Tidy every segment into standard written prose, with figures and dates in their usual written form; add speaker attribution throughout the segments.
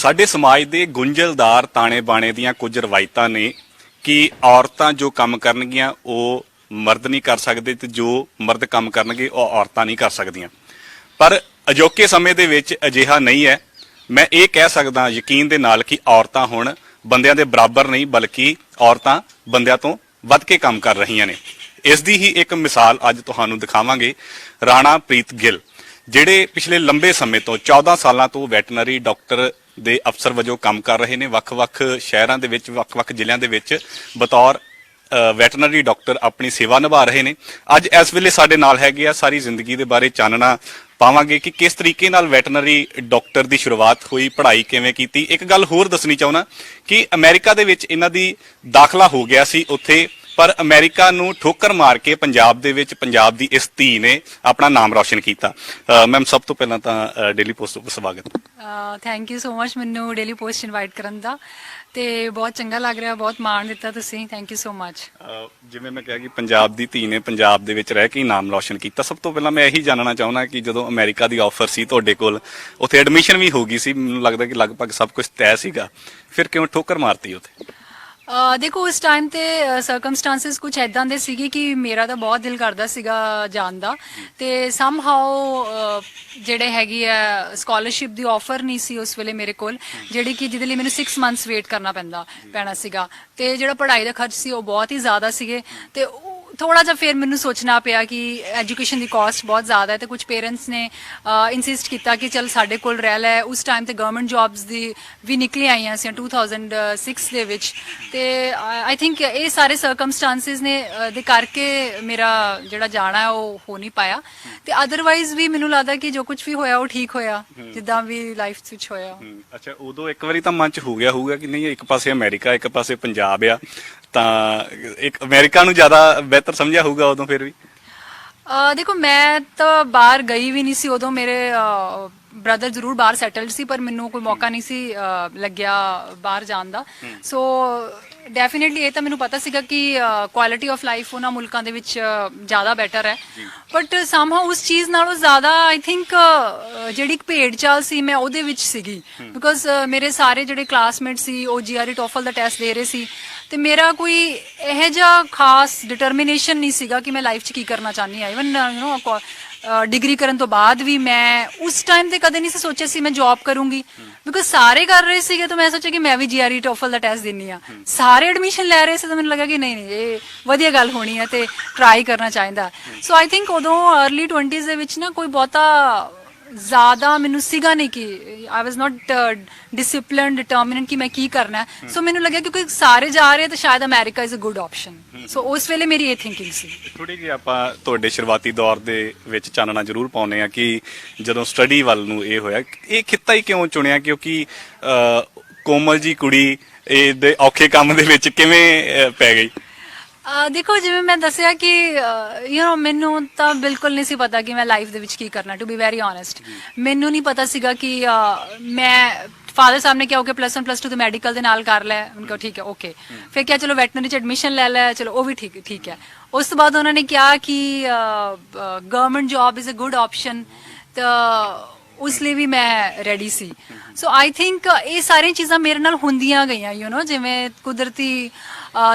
Speaker 1: ਸਾਡੇ ਸਮਾਜ ਦੇ ਗੁੰਝਲਦਾਰ ਤਾਣੇ ਬਾਣੇ ਦੀਆਂ ਕੁਝ ਰਵਾਇਤਾਂ ਨੇ ਕਿ ਔਰਤਾਂ ਜੋ ਕੰਮ ਕਰਨਗੀਆਂ ਉਹ ਮਰਦ ਨਹੀਂ ਕਰ ਸਕਦੇ ਤੇ ਜੋ ਮਰਦ ਕੰਮ ਕਰਨਗੇ ਉਹ ਔਰਤਾਂ ਨਹੀਂ ਕਰ ਸਕਦੀਆਂ। ਪਰ ਅਜੋਕੇ ਸਮੇਂ ਦੇ ਵਿੱਚ ਅਜਿਹਾ ਨਹੀਂ ਹੈ। ਮੈਂ ਇਹ ਕਹਿ ਸਕਦਾ ਯਕੀਨ ਦੇ ਨਾਲ ਕਿ ਔਰਤਾਂ ਹੁਣ ਬੰਦਿਆਂ ਦੇ ਬਰਾਬਰ ਨਹੀਂ ਬਲਕਿ ਔਰਤਾਂ ਬੰਦਿਆਂ ਤੋਂ ਵੱਧ ਕੇ ਕੰਮ ਕਰ ਰਹੀਆਂ ਨੇ। ਇਸ ਦੀ ਹੀ ਇੱਕ ਮਿਸਾਲ ਅੱਜ ਤੁਹਾਨੂੰ ਦਿਖਾਵਾਂਗੇ। ਰਾਣਾ ਪ੍ਰੀਤ ਗਿੱਲ ਜਿਹੜੇ ਪਿਛਲੇ ਲੰਬੇ ਸਮੇਂ ਤੋਂ 14 ਸਾਲਾਂ ਤੋਂ ਵੈਟਰਨਰੀ ਡਾਕਟਰ ਦੇ ਅਫਸਰ ਵਜੋਂ ਕੰਮ ਕਰ ਰਹੇ ਨੇ। ਵੱਖ-ਵੱਖ ਸ਼ਹਿਰਾਂ ਦੇ ਵਿੱਚ ਵੱਖ-ਵੱਖ ਜ਼ਿਲ੍ਹਿਆਂ ਦੇ ਵਿੱਚ ਬਤੌਰ ਵੈਟਰਨਰੀ ਡਾਕਟਰ ਆਪਣੀ ਸੇਵਾ ਨਿਭਾ ਰਹੇ ਨੇ। ਅੱਜ ਇਸ ਵੇਲੇ ਸਾਡੇ ਨਾਲ ਹੈਗੇ ਆ। ਸਾਰੀ ਜ਼ਿੰਦਗੀ ਦੇ ਬਾਰੇ ਚਾਨਣਾ ਪਾਵਾਂਗੇ ਕਿ ਕਿਸ ਤਰੀਕੇ ਨਾਲ ਵੈਟਰਨਰੀ ਡਾਕਟਰ ਦੀ ਸ਼ੁਰੂਆਤ ਹੋਈ, ਪੜ੍ਹਾਈ ਕਿਵੇਂ ਕੀਤੀ। ਇੱਕ ਗੱਲ ਹੋਰ ਦੱਸਣੀ ਚਾਹੁੰਦਾ ਕਿ ਅਮਰੀਕਾ ਦੇ ਵਿੱਚ ਇਹਨਾਂ ਦੀ ਦਾਖਲਾ ਹੋ ਗਿਆ ਸੀ ਉੱਥੇ, ਪਰ ਅਮਰੀਕਾ ਨੂੰ ਠੋਕਰ ਮਾਰ ਕੇ ਪੰਜਾਬ ਦੇ ਵਿੱਚ ਪੰਜਾਬ ਦੀ ਇਸ ਧੀ ਨੇ ਆਪਣਾ ਨਾਮ ਰੌਸ਼ਨ ਕੀਤਾ। ਮੈਮ ਸਭ ਤੋਂ ਪਹਿਲਾਂ ਤਾਂ ਡੇਲੀ ਪੋਸਟ ਤੋਂ ਸਵਾਗਤ।
Speaker 2: ਥੈਂਕ ਯੂ ਸੋ ਮਚ ਮੈਨੂੰ ਡੇਲੀ ਪੋਸਟ ਇਨਵਾਈਟ ਕਰਨ ਦਾ, ਤੇ ਬਹੁਤ ਚੰਗਾ ਲੱਗ ਰਿਹਾ, ਬਹੁਤ ਮਾਣ ਦਿੱਤਾ ਤੁਸੀਂ। Thank you so much.
Speaker 1: ਜਿਵੇਂ ਮੈਂ ਕਿਹਾ ਕਿ ਪੰਜਾਬ ਦੀ ਧੀ ਨੇ ਪੰਜਾਬ ਦੇ ਵਿੱਚ ਰਹਿ ਕੇ ਨਾਮ ਰੌਸ਼ਨ ਕੀਤਾ। ਸਭ ਤੋਂ ਪਹਿਲਾਂ ਮੈਂ ਇਹੀ ਜਾਣਨਾ ਚਾਹੁੰਦਾ ਕਿ ਜਦੋਂ ਅਮਰੀਕਾ ਦੀ ਆਫਰ ਸੀ ਤੁਹਾਡੇ ਕੋਲ, ਉੱਥੇ ਐਡਮਿਸ਼ਨ ਵੀ ਹੋ ਗਈ ਸੀ, ਮੈਨੂੰ ਲੱਗਦਾ ਕਿ ਲਗਭਗ ਸਭ ਕੁਝ ਤੈਅ ਸੀਗਾ, ਫਿਰ ਕਿਉਂ ਠੋਕਰ ਮਾਰਤੀ ਉੱਥੇ?
Speaker 2: ਦੇਖੋ ਉਸ ਟਾਈਮ ਤੇ ਸਰਕਮਸਟੈਂਸਸ ਕੁਝ ਐਦਾਂ ਦੇ ਸੀਗੇ ਕਿ ਮੇਰਾ ਤਾਂ ਬਹੁਤ ਦਿਲ ਕਰਦਾ ਸੀਗਾ ਜਾਣ ਦਾ, ਤੇ ਸਮਹਾਉ ਜਿਹੜੇ ਹੈਗੀ ਆ ਸਕਾਲਰਸ਼ਿਪ ਦੀ ਆਫਰ ਨਹੀਂ ਸੀ ਉਸ ਵੇਲੇ ਮੇਰੇ ਕੋਲ, ਜਿਹੜੀ ਕਿ ਜਿਹਦੇ ਲਈ ਮੈਨੂੰ 6 ਮੰਥਸ ਵੇਟ ਕਰਨਾ ਪੈਣਾ ਸੀਗਾ, ਤੇ ਜਿਹੜਾ ਪੜ੍ਹਾਈ ਦਾ ਖਰਚ ਸੀ ਉਹ ਬਹੁਤ ਹੀ ਜ਼ਿਆਦਾ ਸੀਗੇ। ਤੇ ਥੋੜਾ ਜਿਹਾ ਫਿਰ ਮੈਨੂੰ ਸੋਚਣਾ ਪਿਆ ਕਿ ਐਜੂਕੇਸ਼ਨ ਦੀ ਕਾਸਟ ਬਹੁਤ ਜ਼ਿਆਦਾ ਹੈ, ਤੇ ਕੁਝ ਪੇਰੈਂਟਸ ਨੇ ਇਨਸਿਸਟ ਕੀਤਾ ਕਿ ਚਲ ਸਾਡੇ ਕੋਲ ਰਹਿ ਲੈ। ਉਸ ਟਾਈਮ ਤੇ ਗਵਰਨਮੈਂਟ ਜੌਬਸ ਦੀ ਵੀ ਨਿਕਲੀ ਆਈਆਂ ਸੀ 2006 ਦੇ ਵਿੱਚ, ਤੇ ਆਈ ਥਿੰਕ ਇਹ ਸਾਰੇ ਸਰਕਮਸਟੈਂਸਸ ਨੇ ਦੇ ਕਰਕੇ ਮੇਰਾ ਜਿਹੜਾ ਜਾਣਾ ਉਹ ਹੋ ਨਹੀਂ ਪਾਇਆ। ਤੇ ਅਦਰਵਾਈਜ਼ ਵੀ ਮੈਨੂੰ ਲੱਗਦਾ ਕਿ ਜੋ ਕੁਝ ਵੀ ਹੋਇਆ ਉਹ ਠੀਕ ਹੋਇਆ, ਜਿੱਦਾਂ ਵੀ ਲਾਈਫ ਵਿੱਚ ਹੋਇਆ।
Speaker 1: ਅੱਛਾ, ਉਦੋਂ ਇੱਕ ਵਾਰੀ ਤਾਂ ਮਨ 'ਚ ਹੋ ਗਿਆ ਹੋਊਗਾ ਕਿ ਨਹੀਂ ਇੱਕ ਪਾਸੇ ਅਮਰੀਕਾ ਇੱਕ ਪਾਸੇ ਪੰਜਾਬ ਆ, ਤਾਂ ਇੱਕ ਅਮਰੀਕਾ ਨੂੰ ਜ਼ਿਆਦਾ ਬਿਹਤਰ ਸਮਝਿਆ ਹੋਊਗਾ ਉਦੋਂ? ਫਿਰ ਵੀ
Speaker 2: ਦੇਖੋ ਮੈਂ ਤਾਂ ਬਾਹਰ ਗਈ ਵੀ ਨਹੀਂ ਸੀ ਉਦੋਂ, ਮੇਰੇ ਬ੍ਰਦਰ ਜ਼ਰੂਰ ਬਾਹਰ ਸੈਟਲਡ ਸੀ, ਪਰ ਮੈਨੂੰ ਕੋਈ ਮੌਕਾ ਨਹੀਂ ਸੀ ਲੱਗਿਆ ਬਾਹਰ ਜਾਣ ਦਾ। ਸੋ ਡੈਫੀਨੇਟਲੀ ਇਹ ਤਾਂ ਮੈਨੂੰ ਪਤਾ ਸੀਗਾ ਕਿ ਕੁਆਲਿਟੀ ਆਫ ਲਾਈਫ ਉਹਨਾਂ ਮੁਲਕਾਂ ਦੇ ਵਿੱਚ ਜ਼ਿਆਦਾ ਬੈਟਰ ਹੈ, ਬਟ ਸਮਹਾਉ ਉਸ ਚੀਜ਼ ਨਾਲੋਂ ਜ਼ਿਆਦਾ ਆਈ ਥਿੰਕ ਜਿਹੜੀ ਇੱਕ ਭੇਡ ਚਾਲ ਸੀ ਮੈਂ ਉਹਦੇ ਵਿੱਚ ਸੀਗੀ, ਬਿਕੋਜ਼ ਮੇਰੇ ਸਾਰੇ ਜਿਹੜੇ ਕਲਾਸਮੇਟ ਸੀ ਉਹ GRE TOEFL ਦਾ ਟੈਸਟ ਦੇ ਰਹੇ ਸੀ, ਤੇ ਮੇਰਾ ਕੋਈ ਇਹੋ ਜਿਹਾ ਖਾਸ ਡਿਟਰਮੀਨੇਸ਼ਨ ਨਹੀਂ ਸੀਗਾ ਕਿ ਮੈਂ ਲਾਈਫ 'ਚ ਕੀ ਕਰਨਾ ਚਾਹੁੰਦੀ ਹਾਂ। ਇਵਨ ਡਿਗਰੀ ਕਰਨ ਤੋਂ ਬਾਅਦ ਵੀ ਮੈਂ ਉਸ ਟਾਈਮ ਤੇ ਕਦੇ ਨਹੀਂ ਸੀ ਸੋਚਿਆ ਸੀ ਮੈਂ ਜੌਬ ਕਰੂੰਗੀ, ਬਿਕੋਜ਼ ਸਾਰੇ ਕਰ ਰਹੇ ਸੀਗੇ, ਤਾਂ ਮੈਂ ਸੋਚਿਆ ਕਿ ਮੈਂ ਵੀ GRE TOEFL ਦਾ ਟੈਸਟ ਦਿੰਨੀ ਆ। ਸਾਰੇ ਐਡਮਿਸ਼ਨ ਲੈ ਰਹੇ ਸੀ, ਤਾਂ ਮੈਨੂੰ ਲੱਗਾ ਕਿ ਨਹੀਂ ਇਹ ਵਧੀਆ ਗੱਲ ਹੋਣੀ ਹੈ ਤੇ ਟਰਾਈ ਕਰਨਾ ਚਾਹੀਦਾ। ਸੋ ਆਈ ਥਿੰਕ ਉਦੋਂ ਅਰਲੀ 20s ਦੇ ਵਿੱਚ ਨਾ ਕੋਈ ਬਹੁਤਾ ਜ਼ਿਆਦਾ ਮੈਨੂੰ ਸੀਗਾ ਨਹੀਂ ਕਿ ਆਈ ਵਾਜ਼ ਨਾਟ ਡਿਸਿਪਲਿਨਡ ਡਿਟਰਮਿਨਡ ਕਿ ਮੈਂ ਕੀ ਕਰਨਾ। ਸੋ ਮੈਨੂੰ ਲੱਗਿਆ ਕਿਉਂਕਿ ਸਾਰੇ ਜਾ ਰਹੇ ਤਾਂ ਸ਼ਾਇਦ America is a good option. So ਉਸ ਵੇਲੇ ਮੇਰੀ ਇਹ ਥਿੰਕਿੰਗ ਸੀ।
Speaker 1: ਥੋੜੀ ਜਿਹੀ ਆਪਾਂ ਤੁਹਾਡੇ ਸ਼ੁਰੂਆਤੀ ਦੌਰ ਦੇ ਵਿੱਚ ਚਾਨਣਾ ਜ਼ਰੂਰ ਪਾਉਂਦੇ ਆ ਕਿ ਜਦੋਂ ਸਟੱਡੀ ਵੱਲ ਨੂੰ ਇਹ ਹੋਇਆ, ਇਹ ਖਿੱਤਾ ਹੀ ਕਿਉਂ ਚੁਣਿਆ? ਕਿਉਂਕਿ ਕੋਮਲ ਜੀ ਕੁੜੀ ਇਹਦੇ ਔਖੇ ਕੰਮ ਦੇ ਵਿੱਚ ਕਿਵੇਂ ਪੈ ਗਈ?
Speaker 2: ਦੇਖੋ ਜਿਵੇਂ ਮੈਂ ਦੱਸਿਆ ਕਿ ਮੈਨੂੰ ਤਾਂ ਬਿਲਕੁਲ ਨਹੀਂ ਸੀ ਪਤਾ ਕਿ ਮੈਂ ਲਾਈਫ ਦੇ ਵਿੱਚ ਕੀ ਕਰਨਾ। ਟੂ ਬੀ ਵੈਰੀ ਓਨੈਸਟ, ਮੈਨੂੰ ਨਹੀਂ ਪਤਾ ਸੀਗਾ ਕਿ ਮੈਂ ਫਾਦਰ ਸਾਹਿਬ ਨੇ ਕਿਹਾ ਓਕੇ +1 +2 ਤੇ ਮੈਡੀਕਲ ਦੇ ਨਾਲ ਕਰ ਲੈ। ਉਹਨਾਂ ਕਿਹਾ ਠੀਕ ਹੈ ਓਕੇ। ਫਿਰ ਕਿਹਾ ਚਲੋ ਵੈਟਰਨਰੀ 'ਚ ਐਡਮਿਸ਼ਨ ਲੈ ਲੈ, ਚਲੋ ਉਹ ਵੀ ਠੀਕ ਹੈ। ਉਸ ਤੋਂ ਬਾਅਦ ਉਹਨਾਂ ਨੇ ਕਿਹਾ ਕਿ government job is a good option, ਤਾਂ ਉਸ ਲਈ ਵੀ ਮੈਂ ready C. So I think ਇਹ ਸਾਰੀਆਂ ਚੀਜ਼ਾਂ ਮੇਰੇ ਨਾਲ ਹੁੰਦੀਆਂ ਗਈਆਂ ਜਿਵੇਂ ਕੁਦਰਤੀ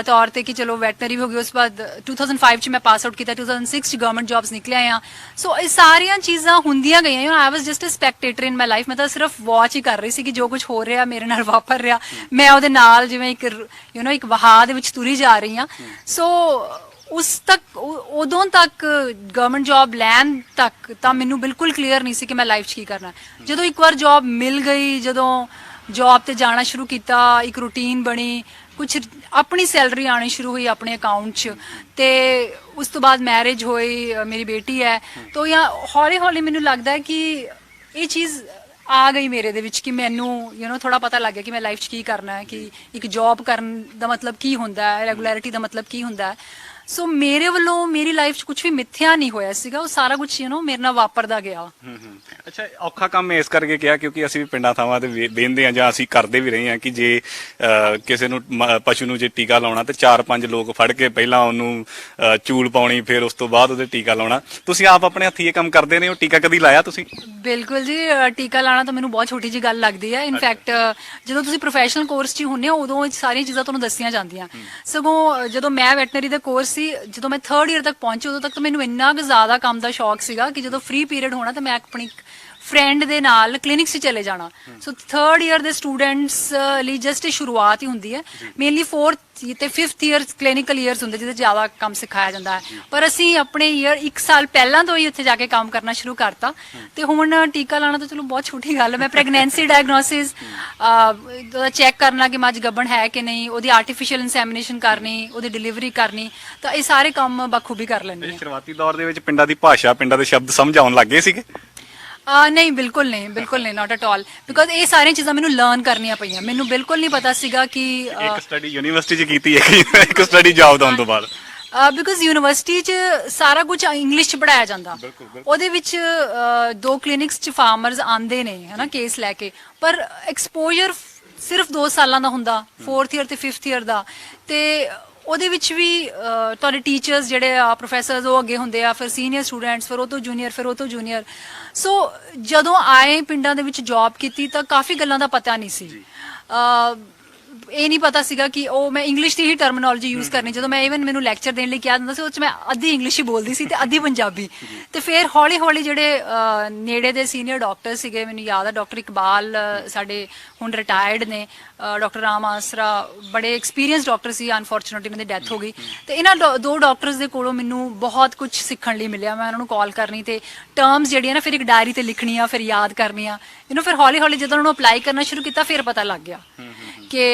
Speaker 2: ਤੌਰ ਤੇ ਕਿ ਚਲੋ ਵੈਟਨਰੀ ਹੋ ਗਈ। ਉਸ ਤੋਂ ਬਾਅਦ 2005 ਚ ਮੈਂ ਪਾਸ ਆਊਟ ਕੀਤਾ, 2006 ਚ ਗਵਰਨਮੈਂਟ ਜੌਬਸ ਨਿਕਲਿਆ ਆ। ਸੋ ਇਹ ਸਾਰੀਆਂ ਚੀਜ਼ਾਂ ਹੁੰਦੀਆਂ ਗਈਆਂ। I was just a spectator in my life. ਮੈਂ ਤਾਂ ਸਿਰਫ ਵਾਚ ਹੀ ਕਰ ਰਹੀ ਸੀ ਕਿ ਜੋ ਕੁਝ ਹੋ ਰਿਹਾ ਮੇਰੇ ਨਾਲ ਵਾਪਰ ਰਿਹਾ, ਮੈਂ ਉਹਦੇ ਨਾਲ ਜਿਵੇਂ ਇੱਕ ਵਹਾਅ ਦੇ ਵਿੱਚ ਤੁਰੀ ਜਾ ਰਹੀ ਹਾਂ। ਸੋ ਉਦੋਂ ਤੱਕ ਗਵਰਨਮੈਂਟ ਜੌਬ ਲੈਣ ਤੱਕ ਤਾਂ ਮੈਨੂੰ ਬਿਲਕੁਲ ਕਲੀਅਰ ਨਹੀਂ ਸੀ ਕਿ ਮੈਂ ਲਾਈਫ 'ਚ ਕੀ ਕਰਨਾ। ਜਦੋਂ ਇੱਕ ਵਾਰ ਜੌਬ ਮਿਲ ਗਈ, ਜਦੋਂ ਜੌਬ ਤੇ ਜਾਣਾ ਸ਼ੁਰੂ ਕੀਤਾ, ਇੱਕ ਰੂਟੀਨ ਬਣੀ, ਕੁਝ ਆਪਣੀ ਸੈਲਰੀ ਆਉਣੀ ਸ਼ੁਰੂ ਹੋਈ ਆਪਣੇ ਅਕਾਊਂਟ 'ਚ, ਤੇ ਉਸ ਤੋਂ ਬਾਅਦ ਮੈਰਿਜ ਹੋਈ, ਮੇਰੀ ਬੇਟੀ ਹੈ, ਤਾਂ ਹੌਲੀ ਹੌਲੀ ਮੈਨੂੰ ਲੱਗਦਾ ਹੈ ਕਿ ਇਹ ਚੀਜ਼ ਆ ਗਈ ਮੇਰੇ ਦੇ ਵਿੱਚ ਕਿ ਮੈਨੂੰ ਥੋੜਾ ਪਤਾ ਲੱਗ ਗਿਆ ਕਿ ਮੈਂ ਲਾਈਫ 'ਚ ਕੀ ਕਰਨਾ ਹੈ, ਕਿ ਇੱਕ ਜੌਬ ਕਰਨ ਦਾ ਮਤਲਬ ਕੀ ਹੁੰਦਾ ਹੈ, ਰੈਗੂਲੈਰਿਟੀ ਦਾ ਮਤਲਬ ਕੀ ਹੁੰਦਾ ਹੈ। ਸੋ ਮੇਰੇ ਵੱਲੋਂ ਮੇਰੀ ਲਾਈਫ 'ਚ ਕੁਝ ਵੀ ਮਿੱਥਿਆ ਨਹੀਂ ਹੋਇਆ ਸੀਗਾ, ਉਹ ਸਾਰਾ ਕੁਝ ਮੇਰੇ ਨਾਲ ਵਾਪਰਦਾ ਗਿਆ।
Speaker 1: ਅੱਛਾ, ਔਖਾ ਕੰਮ ਇਸ ਕਰਕੇ ਕਿਹਾ ਕਿਉਂਕਿ ਅਸੀਂ ਵੀ ਪਿੰਡਾਂ ਥਾਵਾਂ ਤੇ ਵੇਖਦੇ ਹਾਂ ਜਾਂ ਅਸੀਂ ਕਰਦੇ ਵੀ ਰਹੇ ਹਾਂ ਕਿ ਜੇ ਕਿਸੇ ਨੂੰ ਪਸ਼ੂ ਨੂੰ ਜੇ ਟੀਕਾ ਲਾਉਣਾ ਤੇ 4-5 ਲੋਕ ਫੜ ਕੇ ਪਹਿਲਾਂ ਉਹਨੂੰ ਚੂਲ ਪਾਉਣੀ, ਫਿਰ ਉਸ ਤੋਂ ਬਾਅਦ ਉਹਦੇ ਟੀਕਾ ਲਾਉਣਾ। ਤੁਸੀਂ ਆਪ ਆਪਣੇ ਹੱਥੀਂ ਇਹ ਕੰਮ ਕਰਦੇ ਨੇ, ਉਹ ਟੀਕਾ ਕਦੀ ਲਾਇਆ ਤੁਸੀਂ?
Speaker 2: ਬਿਲਕੁਲ ਜੀ, ਟੀਕਾ ਲਾਣਾ ਤਾਂ ਮੈਨੂੰ ਬਹੁਤ ਛੋਟੀ ਜੀ ਗੱਲ ਲੱਗਦੀ ਹੈ। ਇਨਫੈਕਟ ਜਦੋਂ ਤੁਸੀਂ ਪ੍ਰੋਫੈਸ਼ਨਲ ਕੋਰਸ 'ਚ ਹੁੰਦੇ ਹੋ ਉਦੋਂ ਇਹ ਸਾਰੀਆਂ ਚੀਜ਼ਾਂ ਤੁਹਾਨੂੰ ਦੱਸੀਆਂ ਜਾਂਦੀਆਂ। ਸਗੋਂ ਜਦੋਂ ਮੈਂ ਵੈਟਨਰੀ ਦਾ ਕੋਰਸ ਸੀ, ਜਦੋਂ ਮੈਂ 3rd ਈਅਰ ਤੱਕ ਪਹੁੰਚੀ ਉਦੋਂ ਤੱਕ ਤਾਂ ਮੈਨੂੰ ਇੰਨਾ ਕੁ ਜ਼ਿਆਦਾ ਕੰਮ ਦਾ ਸ਼ੌਕ ਸੀਗਾ ਕਿ ਜਦੋਂ ਫ੍ਰੀ ਪੀਰੀਅਡ ਹੋਣਾ ਤਾਂ ਮੈਂ ਆਪਣੀ ਫਰੈਂਡ ਦੇ ਨਾਲ ਕਲੀਨਿਕਸ 'ਚ ਚਲੇ ਜਾਣਾ। ਸੋ 3rd ਈਅਰ ਦੇ ਸਟੂਡੈਂਟਸ ਲਈ ਜਸਟ ਇਹ ਸ਼ੁਰੂਆਤ ਹੀ ਹੁੰਦੀ ਹੈ। ਮੇਨਲੀ 4th ਤੇ 5th ਈਅਰ ਕਲੀਨਿਕਲ ਈਅਰਸ ਹੁੰਦੇ ਜਿਹਦੇ ਜ਼ਿਆਦਾ ਕੰਮ ਸਿਖਾਇਆ ਜਾਂਦਾ ਹੈ, ਪਰ ਅਸੀਂ ਆਪਣੇ ਈਅਰ 1 ਸਾਲ ਪਹਿਲਾਂ ਤੋਂ ਹੀ ਉੱਥੇ ਜਾ ਕੇ ਕੰਮ ਕਰਨਾ ਸ਼ੁਰੂ ਕਰਤਾ। ਤੇ ਹੁਣ ਟੀਕਾ ਲਾਣਾ ਤਾਂ ਚਲੋ ਬਹੁਤ ਛੋਟੀ ਗੱਲ ਹੈ। ਮੈਂ ਪ੍ਰੈਗਨੈਂਸੀ ਡਾਇਗਨੋਸਿਸ ਉਹਦਾ ਚੈੱਕ ਕਰਨਾ ਕਿ ਮੱਝ ਗੱਭਣ ਹੈ ਕਿ ਨਹੀਂ, ਉਹਦੀ ਆਰਟੀਫੀਸ਼ੀਅਲ ਇਨਸੈਮੀਨੇਸ਼ਨ ਕਰਨੀ, ਉਹਦੀ ਡਿਲੀਵਰੀ ਕਰਨੀ, ਤਾਂ ਇਹ ਸਾਰੇ ਕੰਮ ਬਖੂਬੀ ਕਰ ਲੈਂਦੀ ਹਾਂ।
Speaker 1: ਸ਼ੁਰੂਆਤੀ ਦੌਰ ਦੇ ਵਿੱਚ ਪਿੰਡਾਂ ਦੀ ਭਾਸ਼ਾ, ਪਿੰਡਾਂ ਦੇ ਸ਼ਬਦ ਸਮਝ ਆਉਣ ਲੱਗੇ ਸੀਗੇ?
Speaker 2: ਨਹੀਂ, ਬਿਲਕੁਲ ਨਹੀਂ, ਨਾਟ ਐਟ ਆਲ, ਬਿਕੋਜ਼ ਇਹ ਸਾਰੀਆਂ ਚੀਜ਼ਾਂ ਮੈਨੂੰ ਲਰਨ ਕਰਨੀਆਂ ਪਈਆਂ। ਮੈਨੂੰ ਬਿਲਕੁਲ ਨਹੀਂ ਪਤਾ ਸੀਗਾ ਕਿ
Speaker 1: ਇੱਕ ਸਟੱਡੀ ਯੂਨੀਵਰਸਿਟੀ 'ਚ ਕੀਤੀ ਹੈ, ਇੱਕ ਸਟੱਡੀ ਜੌਬ ਦਾ ਹੋਣ ਤੋਂ ਬਾਅਦ।
Speaker 2: ਬਿਕੋਜ਼ ਯੂਨੀਵਰਸਿਟੀ 'ਚ ਸਾਰਾ ਕੁਝ ਇੰਗਲਿਸ਼ 'ਚ ਪੜਾਇਆ ਜਾਂਦਾ। ਉਹਦੇ ਵਿੱਚ 2 ਕਲੀਨਿਕਸ 'ਚ ਫਾਰਮਰਸ ਆਉਂਦੇ ਨੇ ਹਨਾ ਕੇਸ ਲੈ ਕੇ, ਪਰ ਐਕਸਪੋਜ਼ਰ ਸਿਰਫ 2 ਸਾਲਾਂ ਦਾ ਹੁੰਦਾ, 4th ਈਅਰ ਤੇ 5th ਈਅਰ ਦਾ। ਤੇ ਉਹਦੇ ਵਿੱਚ ਵੀ ਤੁਹਾਡੇ ਟੀਚਰਸ ਜਿਹੜੇ ਆ, ਪ੍ਰੋਫੈਸਰਸ, ਉਹ ਅੱਗੇ ਹੁੰਦੇ ਆ, ਫਿਰ ਸੀਨੀਅਰ ਸਟੂਡੈਂਟਸ, ਫਿਰ ਉਹ ਤੋਂ ਜੂਨੀਅਰ, ਫਿਰ ਉਹ ਤੋਂ ਜੂਨੀਅਰ। ਸੋ ਜਦੋਂ ਆਏ ਪਿੰਡਾਂ ਦੇ ਵਿੱਚ ਜੌਬ ਕੀਤੀ ਤਾਂ ਕਾਫੀ ਗੱਲਾਂ ਦਾ ਪਤਾ ਨਹੀਂ ਸੀ। ਇਹ ਨਹੀਂ ਪਤਾ ਸੀਗਾ ਕਿ ਉਹ ਮੈਂ ਇੰਗਲਿਸ਼ ਦੀ ਹੀ ਟਰਮੀਨੋਲੋਜੀ ਯੂਜ਼ ਕਰਨੀ। ਜਦੋਂ ਮੈਂ ਇਵਨ ਮੈਨੂੰ ਲੈਕਚਰ ਦੇਣ ਲਈ ਕਿਹਾ ਜਾਂਦਾ ਸੀ, ਉਹ 'ਚ ਮੈਂ ਅੱਧੀ ਇੰਗਲਿਸ਼ ਹੀ ਬੋਲਦੀ ਸੀ ਤੇ ਅੱਧੀ ਪੰਜਾਬੀ। ਤੇ ਫਿਰ ਹੌਲੀ ਹੌਲੀ ਜਿਹੜੇ ਨੇੜੇ ਦੇ ਸੀਨੀਅਰ ਡਾਕਟਰ ਸੀਗੇ, ਮੈਨੂੰ ਯਾਦ ਆ ਡਾਕਟਰ ਇਕਬਾਲ ਸਾਡੇ ਹੁਣ ਰਿਟਾਇਰਡ ਨੇ, ਡਾਕਟਰ ਰਾਮ ਆਸਰਾ ਬੜੇ ਐਕਸਪੀਰੀਅੰਸ ਡਾਕਟਰ ਸੀ, ਅਨਫੋਰਚੂਨੇਟਲੀ ਉਹਨਾਂ ਦੀ ਡੈਥ ਹੋ ਗਈ। ਤੇ ਇਹਨਾਂ 2 ਡਾਕਟਰਸ ਦੇ ਕੋਲੋਂ ਮੈਨੂੰ ਬਹੁਤ ਕੁਝ ਸਿੱਖਣ ਲਈ ਮਿਲਿਆ। ਮੈਂ ਉਹਨਾਂ ਨੂੰ ਕਾਲ ਕਰਨੀ ਤੇ ਟਰਮਸ ਜਿਹੜੀਆਂ ਨਾ ਫਿਰ ਇੱਕ ਡਾਇਰੀ ਤੇ ਲਿਖਣੀਆਂ, ਫਿਰ ਯਾਦ ਕਰਨੀਆਂ। ਫਿਰ ਹੌਲੀ ਹੌਲੀ ਜਦੋਂ ਉਹਨਾਂ ਨੂੰ ਅਪਲਾਈ ਕਰਨਾ ਸ਼ੁਰੂ ਕੀਤਾ ਫਿਰ ਪਤਾ ਲੱਗ ਗਿਆ ਕਿ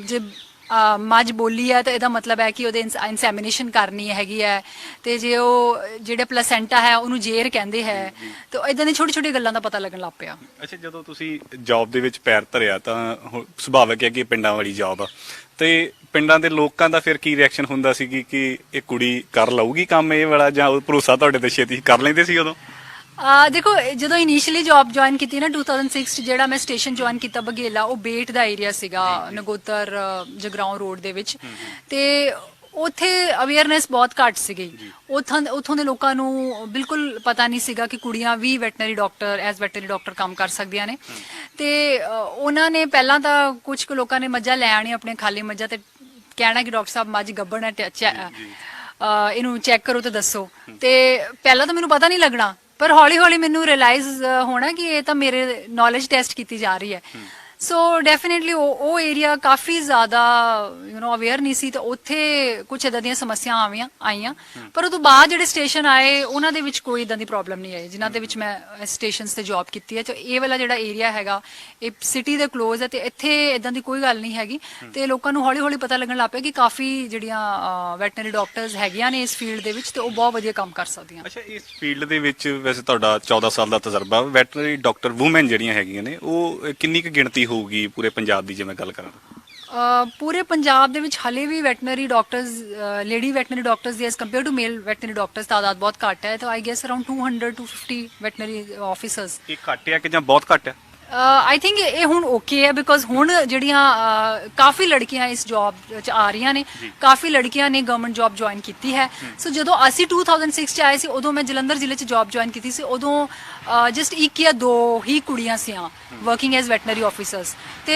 Speaker 2: ਜੇ ਮੱਝ ਬੋਲੀ ਹੈ ਤਾਂ ਇਹਦਾ ਮਤਲਬ ਹੈ ਕਿ ਉਹਦੇ ਇਨਸੈਮੀਨੇਸ਼ਨ ਕਰਨੀ ਹੈਗੀ ਹੈ, ਤੇ ਜੇ ਉਹ ਜਿਹੜੇ ਪਲੈਸੈਂਟਾ ਹੈ ਉਹਨੂੰ ਜੇਰ ਕਹਿੰਦੇ ਹੈ। ਤੇ ਇਦਾਂ ਦੀ ਛੋਟੀ ਛੋਟੀ ਗੱਲਾਂ ਦਾ ਪਤਾ ਲੱਗਣ ਲੱਗ ਪਿਆ।
Speaker 1: ਅੱਛਾ, ਜਦੋਂ ਤੁਸੀਂ ਜੌਬ ਦੇ ਵਿੱਚ ਪੈਰ ਧਰਿਆ ਤਾਂ ਸੁਭਾਵਿਕ ਹੈ ਕਿ ਪਿੰਡਾਂ ਵਾਲੀ ਜੌਬ ਆ, ਤੇ ਪਿੰਡਾਂ ਦੇ ਲੋਕਾਂ ਦਾ ਫਿਰ ਕੀ ਰਿਐਕਸ਼ਨ ਹੁੰਦਾ ਸੀ ਕਿ ਇਹ ਕੁੜੀ ਕਰ ਲਊਗੀ ਕੰਮ ਇਹ ਵਾਲਾ, ਜਾਂ ਉਹ ਭਰੋਸਾ ਤੁਹਾਡੇ ਤੇ ਛੇਤੀ ਕਰ ਲੈਂਦੇ ਸੀ ਉਦੋਂ?
Speaker 2: ਦੇਖੋ, ਜਦੋਂ ਇਨੀਸ਼ੀਅਲੀ ਜੌਬ ਜੁਆਇਨ ਕੀਤੀ ਨਾ 2006 'ਚ, ਜਿਹੜਾ ਮੈਂ ਸਟੇਸ਼ਨ ਜੁਆਇਨ ਕੀਤਾ ਬਘੇਲਾ, ਉਹ ਬੇਟ ਦਾ ਏਰੀਆ ਸੀਗਾ, ਨਗੋਦਰ ਜਗਰਾਉਂ ਰੋਡ ਦੇ ਵਿੱਚ। ਤੇ ਉੱਥੇ ਅਵੇਅਰਨੈਸ ਬਹੁਤ ਘੱਟ ਸੀਗੀ। ਉੱਥੋਂ ਦੇ ਲੋਕਾਂ ਨੂੰ ਬਿਲਕੁਲ ਪਤਾ ਨਹੀਂ ਸੀਗਾ ਕਿ ਕੁੜੀਆਂ ਵੀ ਵੈਟਨਰੀ ਡਾਕਟਰ ਕੰਮ ਕਰ ਸਕਦੀਆਂ ਨੇ। ਤੇ ਉਹਨਾਂ ਨੇ ਪਹਿਲਾਂ ਤਾਂ ਕੁਝ ਕੁ ਲੋਕਾਂ ਨੇ ਮੱਝਾਂ ਲੈ ਆਣੀ, ਆਪਣੇ ਖਾਲੀ ਮੱਝਾਂ, ਤੇ ਕਹਿਣਾ ਕਿ ਡਾਕਟਰ ਸਾਹਿਬ ਮੱਝ ਗੱਭਣ ਹੈ, ਇਹਨੂੰ ਚੈੱਕ ਕਰੋ ਤੇ ਦੱਸੋ। ਤੇ ਪਹਿਲਾਂ ਤਾਂ ਮੈਨੂੰ ਪਤਾ ਨਹੀਂ ਲੱਗਣਾ, ਪਰ ਹੌਲੀ ਹੌਲੀ ਮੈਨੂੰ ਰਿਅਲਾਈਜ਼ ਹੋਣਾ ਕਿ ਇਹ ਤਾਂ ਮੇਰੇ ਨੌਲੇਜ ਟੈਸਟ ਕੀਤੀ ਜਾ ਰਹੀ ਹੈ। ਸੋ ਡੈਫੀਨਿਟਲੀ ਉਹ ਏਰੀਆ ਕਾਫੀ ਜ਼ਿਆਦਾ ਅਵੇਅਰ ਨਹੀਂ ਸੀ, ਤੇ ਉੱਥੇ ਕੁਝ ਇਦਾਂ ਦੀਆਂ ਸਮੱਸਿਆਵਾਂ ਆਈਆਂ। ਪਰ ਉਹ ਤੋਂ ਬਾਅਦ ਜਿਹੜੇ ਸਟੇਸ਼ਨ ਆਏ ਉਹਨਾਂ ਦੇ ਵਿੱਚ ਕੋਈ ਇਦਾਂ ਦੀ ਪ੍ਰੋਬਲਮ ਨਹੀਂ ਆਈ ਜਿਨ੍ਹਾਂ ਦੇ ਵਿੱਚ ਮੈਂ ਸਟੇਸ਼ਨਸ ਤੇ ਜੌਬ ਕੀਤੀ ਹੈ। ਤੇ ਇਹ ਵਾਲਾ ਜਿਹੜਾ ਏਰੀਆ ਹੈਗਾ ਇਹ ਸਿਟੀ ਦੇ ਕਲੋਜ਼ ਹੈ, ਤੇ ਇੱਥੇ ਇਦਾਂ ਦੀ ਕੋਈ ਗੱਲ ਨਹੀਂ ਹੈਗੀ। ਤੇ ਲੋਕਾਂ ਨੂੰ ਹੌਲੀ ਹੌਲੀ ਪਤਾ ਲੱਗਣ ਲੱਗ ਪਿਆ ਕਿ ਕਾਫੀ ਜਿਹੜੀਆਂ ਵੈਟਨਰੀ ਡਾਕਟਰਸ ਹੈਗੀਆਂ ਨੇ ਇਸ ਫੀਲਡ ਦੇ ਵਿੱਚ, ਤੇ ਉਹ ਬਹੁਤ ਵਧੀਆ ਕੰਮ ਕਰ ਸਕਦੀਆਂ।
Speaker 1: ਅੱਛਾ, ਇਸ ਫੀਲਡ ਦੇ ਵਿੱਚ ਵੈਸੇ ਤੁਹਾਡਾ 14 ਸਾਲ ਦਾ ਤਜਰਬਾ, ਵੈਟਨਰੀ ਡਾਕਟਰ ਵੂਮਨ ਜਿਹੜੀਆਂ ਹੈਗੀਆਂ ਨੇ ਉਹ ਕਿੰਨੀ ਕੁ ਗਿਣਤੀ ਹੋਊਗੀ ਪੂਰੇ ਪੰਜਾਬ ਦੀ, ਜੇ ਮੈਂ ਗੱਲ ਕਰਾਂ?
Speaker 2: ਪੂਰੇ ਪੰਜਾਬ ਦੇ ਵਿੱਚ ਹਲੇ ਵੀ veterinary doctors, lady veterinary doctors ਦੀ as compare to male veterinary doctors ਤਾਦਾਦ ਬਹੁਤ ਘੱਟ ਹੈ। ਤਾਂ I guess around 200 to 50 veterinary officers.
Speaker 1: ਇਹ ਘੱਟ ਹੈ ਕਿ ਜਾਂ ਬਹੁਤ ਘੱਟ ਹੈ?
Speaker 2: ਆਈ ਥਿੰਕ ਇਹ ਹੁਣ ਓਕੇ ਹੈ, ਬਿਕੋਜ਼ ਹੁਣ ਜਿਹੜੀਆਂ ਕਾਫੀ ਲੜਕੀਆਂ ਇਸ ਜੌਬ 'ਚ ਆ ਰਹੀਆਂ ਨੇ, ਕਾਫੀ ਲੜਕੀਆਂ ਨੇ ਗਵਰਨਮੈਂਟ ਜੌਬ ਜੁਆਇਨ ਕੀਤੀ ਹੈ। ਸੋ ਜਦੋਂ ਅਸੀਂ 2006 'ਚ ਆਏ ਸੀ, ਉਦੋਂ ਮੈਂ ਜਲੰਧਰ ਜ਼ਿਲ੍ਹੇ 'ਚ ਜੌਬ ਜੁਆਇਨ ਕੀਤੀ ਸੀ। ਉਦੋਂ ਜਸਟ 1 ਜਾਂ 2 ਹੀ ਕੁੜੀਆਂ ਸੀਆਂ ਵਰਕਿੰਗ ਐਜ਼ ਵੈਟਨਰੀ ਆਫਿਸਰਸ। ਤੇ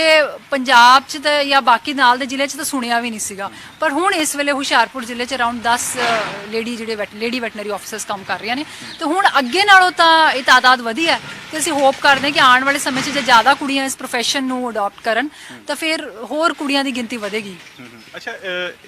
Speaker 2: ਪੰਜਾਬ 'ਚ ਤਾਂ ਜਾਂ ਬਾਕੀ ਨਾਲ ਦੇ ਜ਼ਿਲ੍ਹੇ 'ਚ ਤਾਂ ਸੁਣਿਆ ਵੀ ਨਹੀਂ ਸੀਗਾ। ਪਰ ਹੁਣ ਇਸ ਵੇਲੇ ਹੁਸ਼ਿਆਰਪੁਰ ਜ਼ਿਲ੍ਹੇ 'ਚ ਅਰਾਊਂਡ 10 ਲੇਡੀ ਵੈਟਨਰੀ ਆਫਿਸਰਸ ਕੰਮ ਕਰ ਰਹੀਆਂ ਨੇ। ਤੇ ਹੁਣ ਅੱਗੇ ਨਾਲੋਂ ਤਾਂ ਇਹ ਤਾਦਾਦ ਵਧੀ ਹੈ, ਤੇ ਅਸੀਂ ਹੋਪ ਕਰਦੇ ਹਾਂ ਕਿ ਆਉਣ ਵਾਲੇ ਸਮੇਂ 'ਚ ਜੇ ਜ਼ਿਆਦਾ ਕੁੜੀਆਂ ਇਸ ਪ੍ਰੋਫੈਸ਼ਨ ਨੂੰ ਅਡਾਪਟ ਕਰਨ ਤਾਂ ਫਿਰ ਹੋਰ ਕੁੜੀਆਂ ਦੀ ਗਿਣਤੀ ਵਧੇਗੀ।
Speaker 1: ਅੱਛਾ,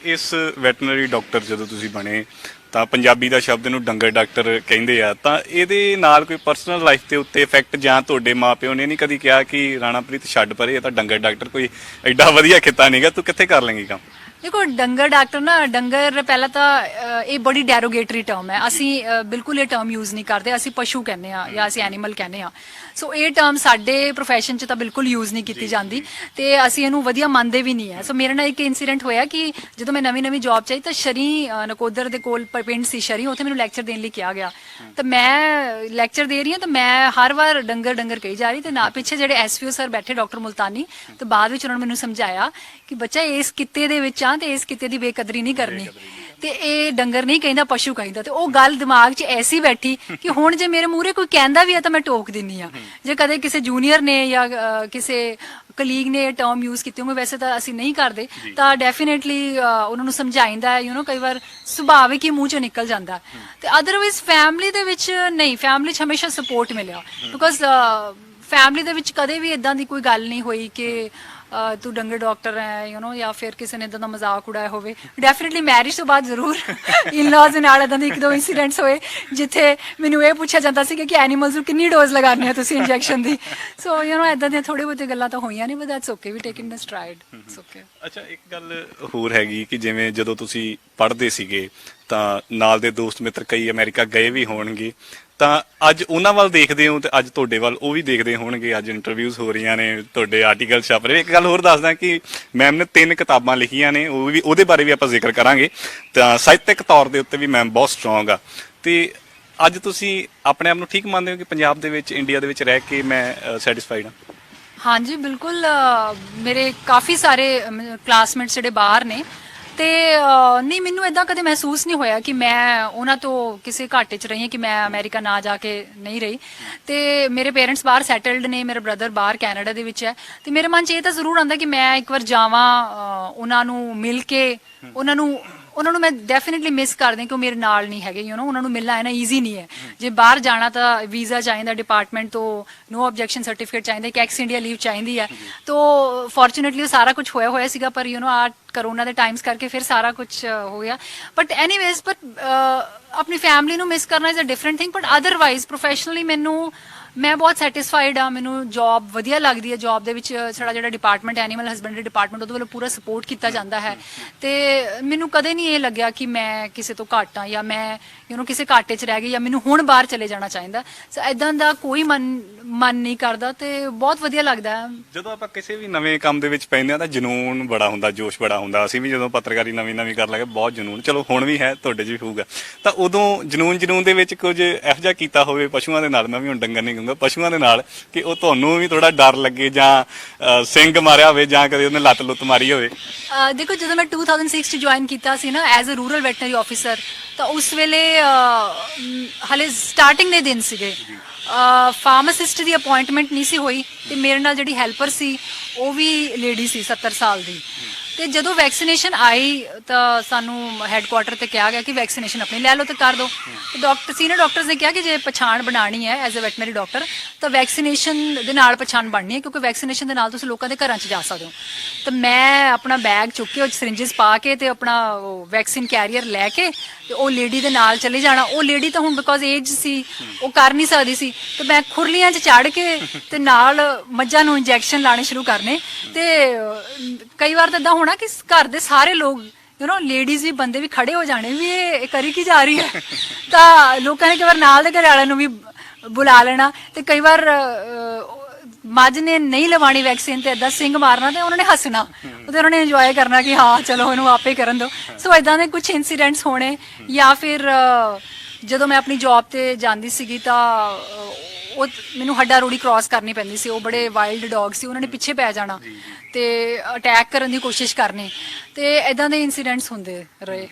Speaker 1: ਇਸ ਵੈਟਨਰੀ ਡਾਕਟਰ ਜਦੋਂ ਤੁਸੀਂ ਬਣੇ ਤਾਂ ਪੰਜਾਬੀ ਦਾ ਸ਼ਬਦ ਨੂੰ ਡੰਗਰ ਡਾਕਟਰ ਕਹਿੰਦੇ ਆ, ਤਾਂ ਇਹਦੇ ਨਾਲ ਕੋਈ ਪਰਸਨਲ ਲਾਈਫ ਦੇ ਉੱਤੇ ਇਫੈਕਟ, ਜਾਂ ਤੁਹਾਡੇ ਮਾਪਿਓ ਨੇ ਨਹੀਂ ਕਦੀ ਕਿਹਾ ਕਿ ਰਾਣਾਪ੍ਰੀਤ ਛੱਡ ਪਰੇ, ਇਹ ਤਾਂ ਡੰਗਰ ਡਾਕਟਰ ਕੋਈ ਐਡਾ ਵਧੀਆ ਖਿੱਤਾ ਨਹੀਂਗਾ, ਤੂੰ ਕਿੱਥੇ ਕਰ ਲੇਂਗੀ ਕੰਮ?
Speaker 2: ਦੇਖੋ ਡੰਗਰ ਡਾਕਟਰ ਨਾ, ਡੰਗਰ ਪਹਿਲਾਂ ਤਾਂ ਇਹ ਬੜੀ ਡੈਰੋਗੇਟਰੀ ਟਰਮ ਹੈ। ਅਸੀਂ ਬਿਲਕੁਲ ਇਹ ਟਰਮ ਯੂਜ਼ ਨਹੀਂ ਕਰਦੇ, ਅਸੀਂ ਪਸ਼ੂ ਕਹਿੰਦੇ ਆ ਜਾਂ ਅਸੀਂ ਐਨੀਮਲ ਕਹਿੰਦੇ ਆ। ਸੋ ਇਹ ਟਰਮ ਸਾਡੇ ਪ੍ਰੋਫੈਸ਼ਨ 'ਚ ਤਾਂ ਬਿਲਕੁਲ ਯੂਜ਼ ਨਹੀਂ ਕੀਤੀ ਜਾਂਦੀ ਤੇ ਅਸੀਂ ਇਹਨੂੰ ਵਧੀਆ ਮੰਨਦੇ ਵੀ ਨਹੀਂ ਹੈ। ਸੋ ਮੇਰੇ ਨਾਲ ਇੱਕ ਇਨਸੀਡੈਂਟ ਹੋਇਆ ਕਿ ਜਦੋਂ ਮੈਂ ਨਵੀਂ ਜੌਬ 'ਚ ਆਈ ਤਾਂ ਸ਼ਰੀ ਨਕੋਦਰ ਦੇ ਕੋਲ ਪਿੰਡ ਸੀ ਸ਼ਰੀ, ਉੱਥੇ ਮੈਨੂੰ ਲੈਕਚਰ ਦੇਣ ਲਈ ਕਿਹਾ ਗਿਆ। ਤਾਂ ਮੈਂ ਲੈਕਚਰ ਦੇ ਰਹੀ ਹਾਂ ਤਾਂ ਮੈਂ ਹਰ ਵਾਰ ਡੰਗਰ ਡੰਗਰ ਕਹੀ ਜਾ ਰਹੀ ਤੇ ਨਾ ਪਿੱਛੇ ਜਿਹੜੇ ਐਸਪੀਓ ਸਰ ਬੈਠੇ ਡਾਕਟਰ ਮੁਲਤਾਨੀ, ਤੇ ਬਾਅਦ ਵਿੱਚ ਉਹਨਾਂ ਨੇ ਮੈਨੂੰ ਸਮਝਾਇਆ ਕਿ ਬੱਚਾ ਇਸ ਕਿੱਤੇ ਦੇ ਵਿੱਚ ਆ ਤੇ ਇਸ ਕਿੱਤੇ ਦੀ ਬੇਕਦਰੀ ਨਹੀਂ ਕਰਨੀ ਤੇ ਇਹ ਡੰਗਰ ਨਹੀਂ ਕਹਿੰਦਾ ਪਸ਼ੂ ਕਹਿੰਦਾ। ਤੇ ਉਹ ਗੱਲ ਦਿਮਾਗ 'ਚ ਐਸੀ ਬੈਠੀ ਕਿ ਹੁਣ ਜੇ ਮੇਰੇ ਮੂਹਰੇ ਕੋਈ ਕਹਿੰਦਾ ਵੀ ਹੈ ਤਾਂ ਮੈਂ ਟੋਕ ਦਿੰਨੀ ਆ। ਜੇ ਕਦੇ ਕਿਸੇ ਜੂਨੀਅਰ ਨੇ ਜਾਂ ਕਿਸੇ ਕਲੀਗ ਨੇ ਇਹ ਟਰਮ ਯੂਜ਼ ਕੀਤੀ ਹੋਵੇ, ਵੈਸੇ ਤਾਂ ਅਸੀਂ ਨਹੀਂ ਕਰਦੇ, ਤਾਂ ਡੈਫੀਨੇਟਲੀ ਉਹਨਾਂ ਨੂੰ ਸਮਝਾਈਦਾ ਕਈ ਵਾਰ ਸੁਭਾਵਿਕ ਹੀ ਮੂੰਹ 'ਚੋਂ ਨਿਕਲ ਜਾਂਦਾ। ਤੇ ਅਦਰਵਾਈਜ਼ ਫੈਮਿਲੀ ਦੇ ਵਿੱਚ ਨਹੀਂ, ਫੈਮਿਲੀ 'ਚ ਹਮੇਸ਼ਾ ਸਪੋਰਟ ਮਿਲਿਆ ਬਿਕੋਜ਼ ਫੈਮਿਲੀ ਦੇ ਵਿੱਚ ਕਦੇ ਵੀ ਇਦਾਂ ਦੀ ਕੋਈ ਗੱਲ ਨਹੀਂ ਹੋਈ ਕਿ ਤੂੰ ਡੰਗਰ ਡਾਕਟਰ ਹੈ ਜਾਂ ਫਿਰ ਕਿਸੇ ਨੇ ਇਦਾਂ ਦਾ ਮਜ਼ਾਕ ਉਡਾਇਆ ਹੋਵੇ। ਡੈਫੀਨਿਟਲੀ ਮੈਰਿਜ ਤੋਂ ਬਾਅਦ ਜ਼ਰੂਰ ਇਨ-ਲॉज ਦੇ ਨਾਲ ਇਦਾਂ ਦੇ ਇੱਕ ਦੋ ਇਨਸੀਡੈਂਟਸ ਹੋਏ ਜਿੱਥੇ ਮੈਨੂੰ ਇਹ ਪੁੱਛਿਆ ਜਾਂਦਾ ਸੀ ਕਿ ਐਨੀਮਲਸ ਨੂੰ ਕਿੰਨੀ ਡੋਜ਼ ਲਗਾਉਣੀ ਹੈ ਤੁਸੀਂ ਇੰਜੈਕਸ਼ਨ ਦੀ। ਸੋ ਇਦਾਂ ਦੀਆਂ ਥੋੜੀ ਬਹੁਤੀ ਗੱਲਾਂ ਤਾਂ ਹੋਈਆਂ ਨਹੀਂ, but that's okay, we take in stride, it's okay.
Speaker 1: ਅੱਛਾ, ਇੱਕ ਗੱਲ ਹੋਰ ਹੈਗੀ ਕਿ ਜਿਵੇਂ ਜਦੋਂ ਤੁਸੀਂ ਪੜ੍ਹਦੇ ਸੀਗੇ ਤਾਂ ਨਾਲ ਦੇ ਦੋਸਤ ਮਿੱਤਰ ਕਈ ਅਮਰੀਕਾ ਗਏ ਵੀ ਹੋਣਗੇ, ਤਾਂ ਅੱਜ ਉਹਨਾਂ ਵੱਲ ਦੇਖਦੇ ਹੋ ਤੇ ਅੱਜ ਤੁਹਾਡੇ ਵੱਲ ਉਹ ਵੀ ਦੇਖਦੇ ਹੋਣਗੇ। ਅੱਜ ਇੰਟਰਵਿਊਜ਼ ਹੋ ਰਹੀਆਂ ਨੇ, ਤੁਹਾਡੇ ਆਰਟੀਕਲ ਛਪ ਰਹੇ। ਇੱਕ ਗੱਲ ਹੋਰ ਦੱਸਦਾ ਕਿ ਮੈਮ ਨੇ 3 ਕਿਤਾਬਾਂ ਲਿਖੀਆਂ ਨੇ, ਉਹ ਵੀ ਉਹਦੇ ਬਾਰੇ ਵੀ ਆਪਾਂ ਜ਼ਿਕਰ ਕਰਾਂਗੇ। ਤਾਂ ਸਾਹਿਤਕ ਤੌਰ ਦੇ ਉੱਤੇ ਵੀ ਮੈਮ ਬਹੁਤ ਸਟਰੋਂਗ ਆ। ਤੇ ਅੱਜ ਤੁਸੀਂ ਆਪਣੇ ਆਪ ਨੂੰ ਠੀਕ ਮੰਨਦੇ ਹੋ ਕਿ ਪੰਜਾਬ ਦੇ ਵਿੱਚ, ਇੰਡੀਆ ਦੇ ਵਿੱਚ ਰਹਿ ਕੇ ਮੈਂ ਸੈਟੀਸਫਾਈਡ ਹਾਂ?
Speaker 2: ਹਾਂਜੀ ਬਿਲਕੁਲ। ਮੇਰੇ ਕਾਫੀ ਸਾਰੇ ਕਲਾਸਮੇਟਸ ਜਿਹੜੇ ਬਾਹਰ ਨੇ ਤੇ ਨਹੀਂ, ਮੈਨੂੰ ਇਦਾਂ ਕਦੇ ਮਹਿਸੂਸ ਨਹੀਂ ਹੋਇਆ ਕਿ ਮੈਂ ਉਹਨਾਂ ਤੋਂ ਕਿਸੇ ਘਾਟੇ 'ਚ ਰਹੀ ਹਾਂ ਕਿ ਮੈਂ ਅਮਰੀਕਾ ਨਾ ਜਾ ਕੇ ਨਹੀਂ ਰਹੀ। ਤੇ ਮੇਰੇ ਪੇਰੈਂਟਸ ਬਾਹਰ ਸੈਟਲਡ ਨੇ, ਮੇਰਾ ਬ੍ਰਦਰ ਬਾਹਰ ਕੈਨੇਡਾ ਦੇ ਵਿੱਚ ਹੈ। ਤੇ ਮੇਰੇ ਮਨ 'ਚ ਇਹ ਤਾਂ ਜ਼ਰੂਰ ਆਉਂਦਾ ਕਿ ਮੈਂ ਇੱਕ ਵਾਰ ਜਾਵਾਂ, ਉਹਨਾਂ ਨੂੰ ਮਿਲ ਕੇ ਉਹਨਾਂ ਨੂੰ ਮੈਂ ਡੈਫੀਨਿਟਲੀ ਮਿਸ ਕਰਦੀ ਕਿ ਉਹ ਮੇਰੇ ਨਾਲ ਨਹੀਂ ਹੈਗੇ। ਉਹਨਾਂ ਨੂੰ ਮਿਲਣਾ ਹੈ ਨਾ, ਈਜ਼ੀ ਨਹੀਂ ਹੈ। ਜੇ ਬਾਹਰ ਜਾਣਾ ਤਾਂ ਵੀਜ਼ਾ ਚਾਹੀਦਾ ਡਿਪਾਰਟਮੈਂਟ ਤੋਂ, ਨੋ ਆਬਜੈਕਸ਼ਨ ਸਰਟੀਫਿਕੇਟ ਚਾਹੀਦਾ, ਇੱਕ ਐਕਸ ਇੰਡੀਆ ਲੀਵ ਚਾਹੀਦੀ ਹੈ। ਤਾਂ ਫੋਰਚੂਨੇਟਲੀ ਉਹ ਸਾਰਾ ਕੁਝ ਹੋਇਆ ਸੀਗਾ, ਪਰ ਆ ਕਰੋਨਾ ਦੇ ਟਾਈਮਸ ਕਰਕੇ ਫਿਰ ਸਾਰਾ ਕੁਝ ਹੋ ਗਿਆ। ਬਟ ਐਨੀਵੇਜ਼, ਆਪਣੀ ਫੈਮਿਲੀ ਨੂੰ ਮਿਸ ਕਰਨਾ is a different thing. But otherwise professionally ਮੈਂ ਬਹੁਤ ਸੈਟੀਸਫਾਈਡ ਆ। ਮੈਨੂੰ ਜੌਬ ਵਧੀਆ ਲੱਗਦੀ ਹੈ। ਜੌਬ ਦੇ ਵਿੱਚ ਸਾਡਾ ਜਿਹੜਾ ਡਿਪਾਰਟਮੈਂਟ ਐਨੀਮਲ ਹਸਬੈਂਡਰੀ ਡਿਪਾਰਟਮੈਂਟ, ਉਹਦੇ ਵੱਲੋਂ ਪੂਰਾ ਸਪੋਰਟ ਕੀਤਾ ਜਾਂਦਾ ਹੈ। ਤੇ ਮੈਨੂੰ ਕਦੇ ਨਹੀਂ ਇਹ ਲੱਗਿਆ ਕਿ ਮੈਂ ਕਿਸੇ ਤੋਂ ਘੱਟ ਆ ਜਾਂ ਮੈਂ ਕਿਸੇ ਘਾਟੇ 'ਚ ਰਹਿ ਗਈ ਜਾਂ ਮੈਨੂੰ ਹੁਣ ਬਾਹਰ ਚਲੇ ਜਾਣਾ ਚਾਹੀਦਾ। ਸੋ ਇਦਾਂ ਦਾ ਕੋਈ ਮਨ ਨਹੀਂ ਕਰਦਾ ਤੇ ਬਹੁਤ ਵਧੀਆ ਲੱਗਦਾ।
Speaker 1: ਜਦੋਂ ਆਪਾਂ ਕਿਸੇ ਵੀ ਨਵੇਂ ਕੰਮ ਦੇ ਵਿੱਚ ਪੈਂਦੇ ਆ ਤਾਂ ਜਨੂਨ ਬੜਾ ਹੁੰਦਾ, ਜੋਸ਼ ਬੜਾ ਹੁੰਦਾ। ਅਸੀਂ ਵੀ ਜਦੋਂ ਪੱਤਰਕਾਰੀ ਨਵੀਂ ਕਰ ਲੱਗੇ ਬਹੁਤ ਜਨੂਨ, ਚਲੋ ਹੁਣ ਵੀ ਹੈ, ਤੁਹਾਡੇ 'ਚ ਵੀ ਹੋਊਗਾ। ਤਾਂ ਉਦੋਂ ਜਨੂਨ ਦੇ ਵਿੱਚ ਕੁਝ ਇਹੋ ਜਿਹਾ ਕੀਤਾ ਹੋਵੇ ਪਸ਼ੂਆਂ ਦੇ ਨਾਲ, ਮੈਂ ਵੀ ਹੁਣ ਡੰਗਰ ਨਹੀਂ ਕਹੂੰਗਾ, ਪਸ਼ੂਆਂ ਦੇ ਨਾਲ, ਕਿ ਉਹ ਤੁਹਾਨੂੰ ਵੀ ਥੋੜਾ ਡਰ ਲੱਗੇ ਜਾਂ ਸਿੰਗ ਮਾਰਿਆ ਹੋਵੇ ਜਾਂ ਕਦੇ ਉਹਨੇ ਲੱਤ ਮਾਰੀ ਹੋਵੇ?
Speaker 2: ਦੇਖੋ, ਜਦੋਂ ਮੈਂ 2006 'ਚ ਜੁਆਇਨ ਕੀਤਾ ਸੀ ਨਾ as a rural veterinary officer, ਤਾਂ ਉਸ ਵੇਲੇ ਹਲੇ ਸਟਾਰਟਿੰਗ ਦੇ ਦਿਨ ਸੀਗੇ। ਫਾਰਮਾਸਿਸਟ ਦੀ ਅਪਾਇੰਟਮੈਂਟ ਨਹੀਂ ਸੀ ਹੋਈ ਤੇ ਮੇਰੇ ਨਾਲ ਜਿਹੜੀ ਹੈਲਪਰ ਸੀ ਉਹ ਵੀ ਲੇਡੀ ਸੀ 70 ਸਾਲ ਦੀ। ਤੇ ਜਦੋਂ ਵੈਕਸੀਨੇਸ਼ਨ ਆਈ ਤਾਂ ਸਾਨੂੰ ਹੈੱਡਕੁਆਟਰ ਤੇ ਕਿਹਾ ਗਿਆ ਕਿ ਵੈਕਸੀਨੇਸ਼ਨ ਆਪਣੀ ਲੈ ਲਓ ਤੇ ਕਰ ਦਿਓ। ਡਾਕਟਰ, ਸੀਨੀਅਰ ਡਾਕਟਰਸ ਨੇ ਕਿਹਾ ਕਿ ਜੇ ਪਛਾਣ ਬਣਾਉਣੀ ਹੈ ਐਜ਼ ਅ ਵੈਟਨਰੀ ਡਾਕਟਰ ਤਾਂ ਵੈਕਸੀਨੇਸ਼ਨ ਦੇ ਨਾਲ ਪਛਾਣ ਬਣਨੀ ਹੈ, ਕਿਉਂਕਿ ਵੈਕਸੀਨੇਸ਼ਨ ਦੇ ਨਾਲ ਤੁਸੀਂ ਲੋਕਾਂ ਦੇ ਘਰਾਂ 'ਚ ਜਾ ਸਕਦੇ ਹੋ। ਤਾਂ ਮੈਂ ਆਪਣਾ ਬੈਗ ਚੁੱਕ ਕੇ ਉਹ ਸਿਰਿੰਜਸ ਪਾ ਕੇ ਤੇ ਆਪਣਾ ਵੈਕਸੀਨ ਕੈਰੀਅਰ ਲੈ ਕੇ ਤੇ ਉਹ ਲੇਡੀ ਦੇ ਨਾਲ ਚਲੇ ਜਾਣਾ। ਉਹ ਲੇਡੀ ਤਾਂ ਹੁਣ ਬਿਕੋਜ਼ ਏਜ ਸੀ, ਉਹ ਕਰ ਨਹੀਂ ਸਕਦੀ ਸੀ, ਤੇ ਮੈਂ ਖੁਰਲੀਆਂ 'ਚ ਚੜ ਕੇ ਤੇ ਨਾਲ ਮੱਝਾਂ ਨੂੰ ਇੰਜੈਕਸ਼ਨ ਲਾਣੇ ਸ਼ੁਰੂ ਕਰਨੇ। ਤੇ ਕਈ ਵਾਰ ਤਾਂ ਇਦਾਂ ਹੋਣਾ ਕਿ ਘਰ ਦੇ ਸਾਰੇ ਲੋਕ ਲੇਡੀਜ਼ ਵੀ, ਬੰਦੇ ਵੀ ਖੜੇ ਹੋ ਜਾਣੇ ਵੀ ਇਹ ਕਰੀ ਕੀ ਜਾ ਰਹੀ ਹੈ। ਤਾਂ ਲੋਕਾਂ ਨੇ ਕਈ ਵਾਰ ਨਾਲ ਦੇ ਘਰ ਵਾਲਿਆਂ ਨੂੰ ਵੀ ਬੁਲਾ ਲੈਣਾ ਤੇ ਕਈ ਵਾਰ ਮੱਝ ਨੇ ਨਹੀਂ ਲਵਾਣੀ ਵੈਕਸੀਨ ਤੇ ਏਦਾਂ ਸਿੰਗ ਮਾਰਨਾ ਤੇ ਉਹਨਾਂ ਨੇ ਹੱਸਣਾ ਤੇ ਉਹਨਾਂ ਨੇ ਇੰਜੋਏ ਕਰਨਾ ਕਿ ਹਾਂ ਚਲੋ ਇਹਨੂੰ ਆਪੇ ਕਰਨ ਦਿਓ। ਸੋ ਇਦਾਂ ਦੇ ਕੁਝ ਇਨਸੀਡੈਂਟਸ ਹੋਣੇ। ਜਾਂ ਫਿਰ ਜਦੋਂ ਮੈਂ ਆਪਣੀ ਜੌਬ ਤੇ ਜਾਂਦੀ ਸੀਗੀ ਤਾਂ ਉਹ ਮੈਨੂੰ ਹੱਡਾ ਰੋੜੀ ਕ੍ਰਾਸ ਕਰਨੀ ਪੈਂਦੀ ਸੀ। ਉਹ ਬੜੇ ਵਾਈਲਡ ਡੌਗ ਸੀ, ਉਹਨਾਂ ਨੇ ਪਿੱਛੇ ਪੈ ਜਾਣਾ ਤੇ ਅਟੈਕ ਕਰਨ ਦੀ ਕੋਸ਼ਿਸ਼ ਕਰਨੀ ਤੇ ਇਦਾਂ ਦੇ ਇਨਸੀਡੈਂਟਸ ਹੁੰਦੇ ਰਹੇ।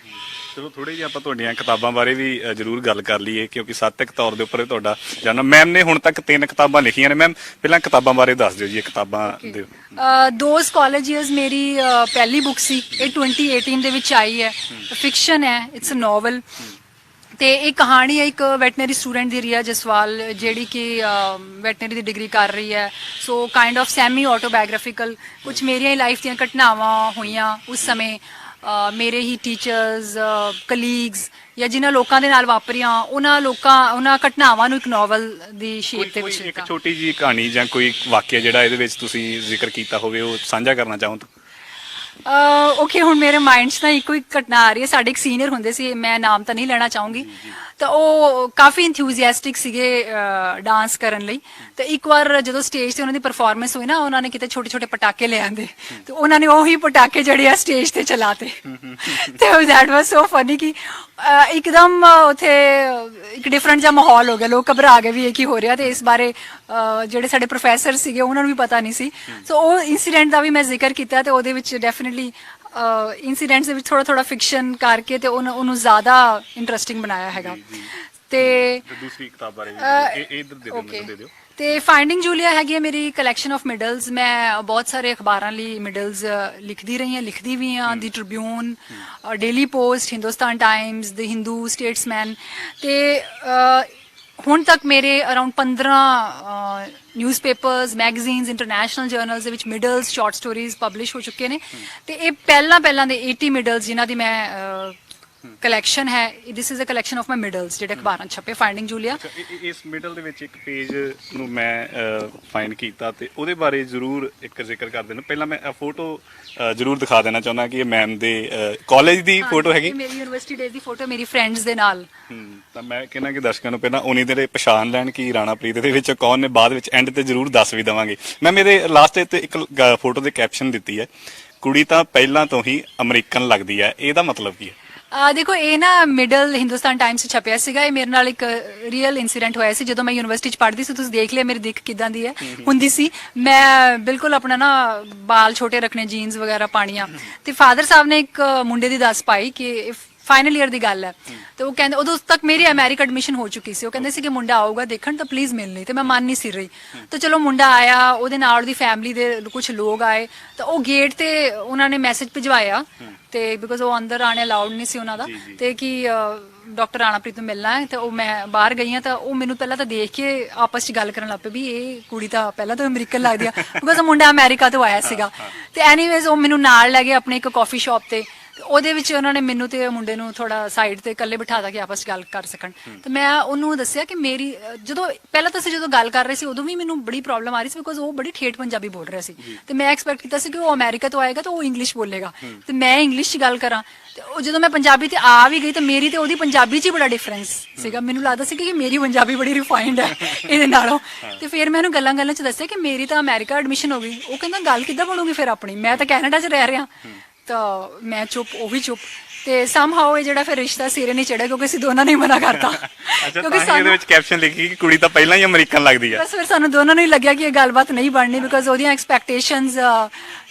Speaker 1: ਚਲੋ ਥੋੜੀ ਜਿਹੀ ਆਪਾਂ ਤੁਹਾਡੀਆਂ ਕਿਤਾਬਾਂ ਬਾਰੇ ਵੀ ਜ਼ਰੂਰ ਗੱਲ ਕਰ ਲਈਏ, ਕਿਉਂਕਿ ਸਾਹਿਤਕ ਤੌਰ ਦੇ ਉੱਪਰ ਤੁਹਾਡਾ ਜਾਣਾ। ਮੈਮ ਨੇ ਹੁਣ ਤੱਕ 3 ਕਿਤਾਬਾਂ ਲਿਖੀਆਂ ਨੇ। ਮੈਮ ਪਹਿਲਾਂ ਕਿਤਾਬਾਂ ਬਾਰੇ ਦੱਸ ਦਿਓ ਜੀ, ਇਹ ਕਿਤਾਬਾਂ ਦੇ।
Speaker 2: ਦੋਜ਼ ਕਾਲਜ ਈਅਰਸ ਮੇਰੀ ਪਹਿਲੀ ਬੁੱਕ ਸੀ, ਇਹ 2018 ਦੇ ਵਿੱਚ ਆਈ ਹੈ। ਫਿਕਸ਼ਨ ਹੈ, ਇਟਸ ਅ ਨੋਵਲ। ਤੇ ਇਹ ਕਹਾਣੀ ਹੈ ਇੱਕ ਵੈਟਨਰੀ ਸਟੂਡੈਂਟ ਦੀ, ਰੀਆ ਜਸਵਾਲ, ਜਿਹੜੀ ਕਿ ਵੈਟਨਰੀ ਦੀ ਡਿਗਰੀ ਕਰ ਰਹੀ ਹੈ। ਸੋ ਕਾਈਂਡ ਆਫ ਸੈਮੀ ਆਟੋਬਾਇਓਗ੍ਰਾਫਿਕਲ, ਕੁਝ ਮੇਰੀਆਂ ਲਾਈਫ ਦੀਆਂ ਘਟਨਾਵਾਂ ਹੋਈਆਂ ਉਸ ਸਮੇਂ, ਮੇਰੇ ਹੀ ਟੀਚਰਸ, ਕਲੀਗਸ ਜਾਂ ਜਿਨ੍ਹਾਂ ਲੋਕਾਂ ਦੇ ਨਾਲ ਵਾਪਰੀਆਂ ਉਹਨਾਂ ਘਟਨਾਵਾਂ ਨੂੰ ਇੱਕ ਨੋਵਲ ਦੀ ਸ਼ੇਪ ਦੇ ਵਿੱਚ
Speaker 1: ਇੱਕ ਛੋਟੀ ਜਿਹੀ ਕਹਾਣੀ ਜਾਂ ਕੋਈ ਵਾਕਿਆ ਜਿਹੜਾ ਇਹਦੇ ਵਿੱਚ ਤੁਸੀਂ ਜ਼ਿਕਰ ਕੀਤਾ ਹੋਵੇ ਉਹ ਸਾਂਝਾ ਕਰਨਾ ਚਾਹੋ ਤਾਂ?
Speaker 2: ਓਕੇ, ਹੁਣ ਮੇਰੇ ਮਾਈਂਡ 'ਚ ਨਾ ਇੱਕੋ ਇੱਕ ਘਟਨਾ ਆ ਰਹੀ ਹੈ। ਸਾਡੇ ਇੱਕ ਸੀਨੀਅਰ ਹੁੰਦੇ ਸੀ, ਮੈਂ ਨਾਮ ਤਾਂ ਨਹੀਂ ਲੈਣਾ ਚਾਹੂੰਗੀ, ਤਾਂ ਉਹ ਕਾਫੀ ਇੰਥੂਜ਼ੀਆਸਟਿਕ ਸੀਗੇ ਡਾਂਸ ਕਰਨ ਲਈ। ਤੇ ਇੱਕ ਵਾਰ ਜਦੋਂ ਸਟੇਜ ਤੇ ਉਹਨਾਂ ਦੀ ਪਰਫਾਰਮੈਂਸ ਹੋਈ ਨਾ, ਉਹਨਾਂ ਨੇ ਕਿਤੇ ਛੋਟੇ ਛੋਟੇ ਪਟਾਕੇ ਲੈ ਆਂਦੇ ਤੇ ਉਹਨਾਂ ਨੇ ਉਹੀ ਪਟਾਕੇ ਜਿਹੜੇ ਆ ਸਟੇਜ ਤੇ ਚਲਾਤੇ। ਤੇ ਦੈਟ ਵਾਸ ਸੋ ਫਨੀ ਕਿ ਇੱਕਦਮ ਉੱਥੇ ਇੱਕ ਡਿਫਰੈਂਟ ਜਿਹਾ ਮਾਹੌਲ ਹੋ ਗਿਆ, ਲੋਕ ਘਬਰਾ ਗਏ ਵੀ ਇਹ ਕੀ ਹੋ ਰਿਹਾ। ਤੇ ਇਸ ਬਾਰੇ ਜਿਹੜੇ ਸਾਡੇ ਪ੍ਰੋਫੈਸਰ ਸੀਗੇ ਉਹਨਾਂ ਨੂੰ ਵੀ ਪਤਾ ਨਹੀਂ ਸੀ। ਸੋ ਉਹ ਇਨਸੀਡੈਂਟ ਦਾ ਵੀ ਮੈਂ ਜ਼ਿਕਰ ਕੀਤਾ, ਤੇ ਉਹਦੇ ਵਿੱਚ ਡੈਫੀਨਿਟਲੀ ਇਨਸੀਡੈਂਟਸ ਦੇ ਵਿੱਚ ਥੋੜਾ ਥੋੜਾ ਫਿਕਸ਼ਨ ਕਰਕੇ ਤੇ ਉਹਨੂੰ ਜ਼ਿਆਦਾ ਇੰਟਰਸਟਿੰਗ ਬਣਾਇਆ ਹੈਗਾ। ਤੇ
Speaker 1: ਦੂਸਰੀ ਕਿਤਾਬ ਬਾਰੇ ਇਹ ਇਧਰ ਦੇ ਦਿਓ, ਮੈਨੂੰ ਦੇ ਦਿਓ।
Speaker 2: ਤੇ ਫਾਈਂਡਿੰਗ ਜੂਲੀਆ ਹੈਗੀ ਹੈ ਮੇਰੀ ਕਲੈਕਸ਼ਨ ਆਫ ਮਿਡਲਸ। ਮੈਂ ਬਹੁਤ ਸਾਰੇ ਅਖਬਾਰਾਂ ਲਈ ਮਿਡਲਸ ਲਿਖਦੀ ਰਹੀ ਹਾਂ, ਲਿਖਦੀ ਵੀ ਹਾਂ। ਦੀ Tribune, daily post, Hindustan Times, ਦੀ ਹਿੰਦੂ, ਸਟੇਟਸਮੈਨ। ਤੇ ਹੁਣ ਤੱਕ ਮੇਰੇ around 15 newspapers, magazines, international journals ਦੇ ਵਿੱਚ ਮਿਡਲਸ, ਸ਼ਾਰਟ ਸਟੋਰੀਜ਼ ਪਬਲਿਸ਼ ਹੋ ਚੁੱਕੇ ਨੇ। ਤੇ ਇਹ ਪਹਿਲਾਂ ਦੇ 80 ਮਿਡਲਸ ਜਿਨ੍ਹਾਂ ਦੀ ਮੈਂ ਕਲੈਕਸ਼ਨ ਹੈ, this is a collection of my middles ਜਿਹੜੇ ਅਖਬਾਰਾਂ 'ਚ ਛਪੇ। ਫਾਈਂਡਿੰਗ ਜੂਲੀਆ
Speaker 1: ਇਸ ਮਿਡਲ ਦੇ ਵਿੱਚ ਇੱਕ ਪੇਜ ਨੂੰ ਮੈਂ ਫਾਈਂਡ ਕੀਤਾ, ਤੇ ਉਹਦੇ ਬਾਰੇ ਜ਼ਰੂਰ ਇੱਕ ਜ਼ਿਕਰ ਕਰ ਦੇਣਾ। ਪਹਿਲਾਂ ਮੈਂ ਫੋਟੋ ਜ਼ਰੂਰ ਦਿਖਾ ਦੇਣਾ ਚਾਹੁੰਦਾ ਕਿ ਇਹ ਮੈਮ ਦੇ ਕਾਲਜ ਦੀ ਫੋਟੋ ਹੈਗੀ,
Speaker 2: ਮੇਰੀ ਯੂਨੀਵਰਸਿਟੀ ਡੇਜ਼ ਦੀ ਫੋਟੋ, ਮੇਰੀ ਫਰੈਂਡਸ ਦੇ ਨਾਲ।
Speaker 1: ਤਾਂ ਮੈਂ ਕਹਿੰਦਾ ਕਿ ਦਰਸ਼ਕਾਂ ਨੂੰ ਪਹਿਲਾਂ ਉਨੀ ਦੇਰ ਪਛਾਣ ਲੈਣ ਕਿ ਰਾਣਾ ਪ੍ਰੀਤ ਦੇ ਵਿੱਚ ਕੌਣ ਨੇ, ਬਾਅਦ ਵਿੱਚ ਐਂਡ ਤੇ ਜ਼ਰੂਰ ਦੱਸ ਵੀ ਦੇਵਾਂਗੇ। ਮੈਂ ਮੇਰੇ ਲਾਸਟ ਤੇ ਇੱਕ ਫੋਟੋ ਦੇ ਕੈਪਸ਼ਨ ਦਿੱਤੀ ਹੈ, ਕੁੜੀ ਤਾਂ ਪਹਿਲਾਂ ਤੋਂ ਹੀ ਅਮਰੀਕਨ ਲੱਗਦੀ ਹੈ। ਇਹਦਾ ਮਤਲਬ ਕੀ ਹੈ?
Speaker 2: ਦੇਖੋ, ਇਹ ਨਾ ਮਿਡਲ ਹਿੰਦੁਸਤਾਨ ਟਾਈਮਸ 'ਚ ਛਪਿਆ ਸੀਗਾ। ਇਹ ਮੇਰੇ ਨਾਲ ਇੱਕ ਰੀਅਲ ਇਨਸੀਡੈਂਟ ਹੋਇਆ ਸੀ ਜਦੋਂ ਮੈਂ ਯੂਨੀਵਰਸਿਟੀ 'ਚ ਪੜ੍ਹਦੀ ਸੀ। ਤੁਸੀਂ ਦੇਖ ਲਿਆ ਮੇਰੀ ਦਿੱਖ ਕਿਦਾਂ ਦੀ ਹੈ ਹੁੰਦੀ ਸੀ। ਮੈਂ ਬਿਲਕੁਲ ਆਪਣਾ ਨਾ ਬਾਲ ਛੋਟੇ ਰੱਖਣੇ, ਜੀਨਸ ਵਗੈਰਾ ਪਾਣੀਆਂ। ਤੇ ਫਾਦਰ ਸਾਹਿਬ ਨੇ ਇੱਕ ਮੁੰਡੇ ਦੀ ਦੱਸ ਪਾਈ ਕਿ ਫਾਈਨਲ ਈਅਰ ਦੀ ਗੱਲ ਹੈ, ਤੇ ਉਹ ਕਹਿੰਦੇ ਉਦੋਂ ਤੱਕ ਮੇਰੀ ਅਮਰੀਕਾ ਐਡਮਿਸ਼ਨ ਹੋ ਚੁੱਕੀ ਸੀ। ਉਹ ਕਹਿੰਦੇ ਸੀ ਕਿ ਮੁੰਡਾ ਆਊਗਾ ਦੇਖਣ, ਤਾਂ ਪਲੀਜ਼ ਮਿਲ ਲਈ। ਤੇ ਮੈਂ ਮੰਨ ਨਹੀਂ ਸੀ ਰਹੀ। ਤਾਂ ਚਲੋ ਮੁੰਡਾ ਆਇਆ, ਉਹਦੇ ਨਾਲ ਉਹਦੀ ਫੈਮਿਲੀ ਦੇ ਕੁਝ ਲੋਕ ਆਏ, ਤਾਂ ਉਹ ਗੇਟ ਤੇ ਉਹਨਾਂ ਨੇ ਮੈਸੇਜ ਭਿਜਵਾਇਆ, ਤੇ ਬਿਕੋਜ਼ ਉਹ ਅੰਦਰ ਆਣੇ ਅਲਾਉਡ ਨਹੀਂ ਸੀ ਉਹਨਾਂ ਦਾ, ਤੇ ਕਿ ਡਾਕਟਰ ਰਾਣਾ ਪ੍ਰੀਤ ਨੂੰ ਮਿਲਣਾ ਹੈ। ਤੇ ਉਹ ਮੈਂ ਬਾਹਰ ਗਈ ਹਾਂ, ਤਾਂ ਉਹ ਮੈਨੂੰ ਪਹਿਲਾਂ ਤਾਂ ਦੇਖ ਕੇ ਆਪਸ 'ਚ ਗੱਲ ਕਰਨ ਲੱਗ ਪਏ ਵੀ ਇਹ ਕੁੜੀ ਤਾਂ ਪਹਿਲਾਂ ਤੋਂ ਅਮਰੀਕਨ ਲੱਗਦੀ ਆ, ਬਿਕੋਜ਼ ਉਹ ਮੁੰਡਾ ਅਮਰੀਕਾ ਤੋਂ ਆਇਆ ਸੀਗਾ। ਤੇ ਐਨੀਵੇਜ਼ ਉਹ ਮੈਨੂੰ ਨਾਲ ਲੈ ਗਏ ਆਪਣੇ ਇੱਕ ਕਾਫੀ ਸ਼ਾਪ ਤੇ। ਉਹਦੇ ਵਿੱਚ ਉਹਨਾਂ ਨੇ ਮੈਨੂੰ ਤੇ ਮੁੰਡੇ ਨੂੰ ਥੋੜਾ ਸਾਈਡ ਤੇ ਇਕੱਲੇ ਬਿਠਾਤਾ ਕਿ ਆਪਸ 'ਚ ਗੱਲ ਕਰ ਸਕਣ। ਤੇ ਮੈਂ ਉਹਨੂੰ ਦੱਸਿਆ ਕਿ ਮੇਰੀ ਜਦੋਂ ਪਹਿਲਾਂ ਤਾਂ ਅਸੀਂ ਜਦੋਂ ਗੱਲ ਕਰ ਰਹੇ ਸੀ ਉਦੋਂ ਵੀ ਮੈਨੂੰ ਬੜੀ ਪ੍ਰੋਬਲਮ ਆ ਰਹੀ ਸੀ, ਬਿਕੋਜ਼ ਉਹ ਬੜੀ ਠੇਠ ਪੰਜਾਬੀ ਬੋਲ ਰਿਹਾ ਸੀ। ਤੇ ਮੈਂ ਐਕਸਪੈਕਟ ਕੀਤਾ ਸੀ ਕਿ ਉਹ ਅਮਰੀਕਾ ਤੋਂ ਆਏਗਾ ਤਾਂ ਉਹ ਇੰਗਲਿਸ਼ ਬੋਲੇਗਾ, ਤੇ ਮੈਂ ਇੰਗਲਿਸ਼ 'ਚ ਗੱਲ ਕਰਾਂ। ਤੇ ਉਹ ਜਦੋਂ ਮੈਂ ਪੰਜਾਬੀ ਤੇ ਆ ਵੀ ਗਈ ਤਾਂ ਮੇਰੀ ਤੇ ਉਹਦੀ ਪੰਜਾਬੀ 'ਚ ਹੀ ਬੜਾ ਡਿਫਰੈਂਸ ਸੀਗਾ। ਮੈਨੂੰ ਲੱਗਦਾ ਸੀ ਕਿ ਮੇਰੀ ਪੰਜਾਬੀ ਬੜੀ ਰਿਫਾਈਨਡ ਹੈ ਇਹਦੇ ਨਾਲੋਂ। ਤੇ ਫਿਰ ਮੈਂ ਉਹਨੂੰ ਗੱਲਾਂ 'ਚ ਦੱਸਿਆ ਕਿ ਮੇਰੀ ਤਾਂ ਅਮਰੀਕਾ ਐਡਮਿਸ਼ਨ ਹੋ ਗਈ। ਉਹ ਕਹਿੰਦਾ ਗੱਲ ਕਿੱਦਾਂ ਬਣੂਗੀ ਫਿਰ ਆਪਣੀ, ਮੈਂ ਤਾਂ ਕੈਨੇਡਾ 'ਚ ਰਹਿ ਰਿਹਾ। ਤਾਂ ਮੈਂ ਚੁੱਪ, ਉਹ ਵੀ ਚੁੱਪ। ਤੇ ਸਮਹਾਉ ਇਹ ਜਿਹੜਾ ਫਿਰ ਰਿਸ਼ਤਾ ਸਿਰੇ ਨਹੀਂ ਚੜਿਆ, ਕਿਉਂਕਿ ਅਸੀਂ ਦੋਨਾਂ ਨੇ ਮਨਾ ਕਰਤਾ।
Speaker 1: ਕਿਉਂਕਿ ਇਹਦੇ ਵਿੱਚ ਕੈਪਸ਼ਨ ਲਿਖੀ ਕਿ ਕੁੜੀ ਤਾਂ ਪਹਿਲਾਂ ਹੀ ਅਮਰੀਕਨ ਲੱਗਦੀ ਹੈ।
Speaker 2: ਬਸ ਫਿਰ ਸਾਨੂੰ ਦੋਨਾਂ ਨੂੰ ਹੀ ਲੱਗਿਆ ਕਿ ਇਹ ਗੱਲਬਾਤ ਨਹੀਂ ਬਣਨੀ, ਬਿਕੋਜ਼ ਉਹਦੀਆਂ ਐਕਸਪੈਕਟੇਸ਼ਨਸ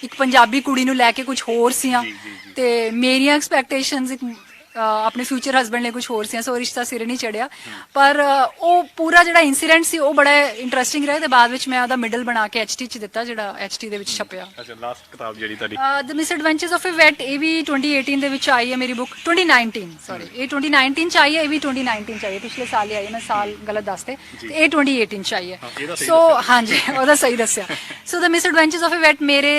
Speaker 2: ਇੱਕ ਪੰਜਾਬੀ ਕੁੜੀ ਨੂੰ ਲੈ ਕੇ ਕੁਝ ਹੋਰ ਸੀਆਂ, ਤੇ ਮੇਰੀਆਂ ਐਕਸਪੈਕਟੇਸ਼ਨਸ ਇੱਕ ਆਪਣੇ ਫਿਊਚਰ ਹਸਬੈਂਡ ਲਈ ਕੁਝ ਹੋਰ ਸੀ। ਸੋ ਰਿਸ਼ਤਾ ਸਿਰੇ ਨਹੀਂ ਚੜਿਆ। ਪਰ ਉਹ ਪੂਰਾ ਜਿਹੜਾ ਇਨਸੀਡੈਂਟ ਸੀ ਉਹ ਬੜਾ ਇੰਟਰਸਟਿੰਗ ਰਿਹਾ। ਤੇ ਬਾਅਦ ਵਿੱਚ ਮੈਂ ਉਹਦਾ ਮਿਡਲ ਬਣਾ ਕੇ ਐਚਟੀ 'ਚ ਦਿੱਤਾ, ਜਿਹੜਾ ਐਚਟੀ ਦੇ ਵਿੱਚ ਛਪਿਆ।
Speaker 1: ਅੱਛਾ, ਲਾਸਟ ਕਿਤਾਬ ਜਿਹੜੀ ਤੁਹਾਡੀ
Speaker 2: ਦ ਮਿਸਐਡਵੈਂਚਰਸ ਆਫ ਅ ਵੈਟ, ਇਹ ਵੀ 2018 ਦੇ ਵਿੱਚ ਆਈ ਹੈ ਮੇਰੀ ਬੁੱਕ। 2019 ਸੌਰੀ, ਇਹ 2019 ਚ ਆਈ ਹੈ, ਇਹ ਵੀ 2019 ਚ ਆਈ ਹੈ, ਪਿਛਲੇ ਸਾਲ ਹੀ ਆਈ ਹੈ। ਮੈਂ ਸਾਲ ਗਲਤ ਦੱਸਤੇ, ਤੇ ਇਹ 2018 ਚ ਆਈ ਹੈ। ਸੋ ਹਾਂਜੀ, ਉਹਦਾ ਸਹੀ ਦੱਸਿਆ। ਸੋ ਦ ਮਿਸਐਡਵੈਂਚਰਸ ਆਫ ਅ ਵੈਟ ਮੇਰੇ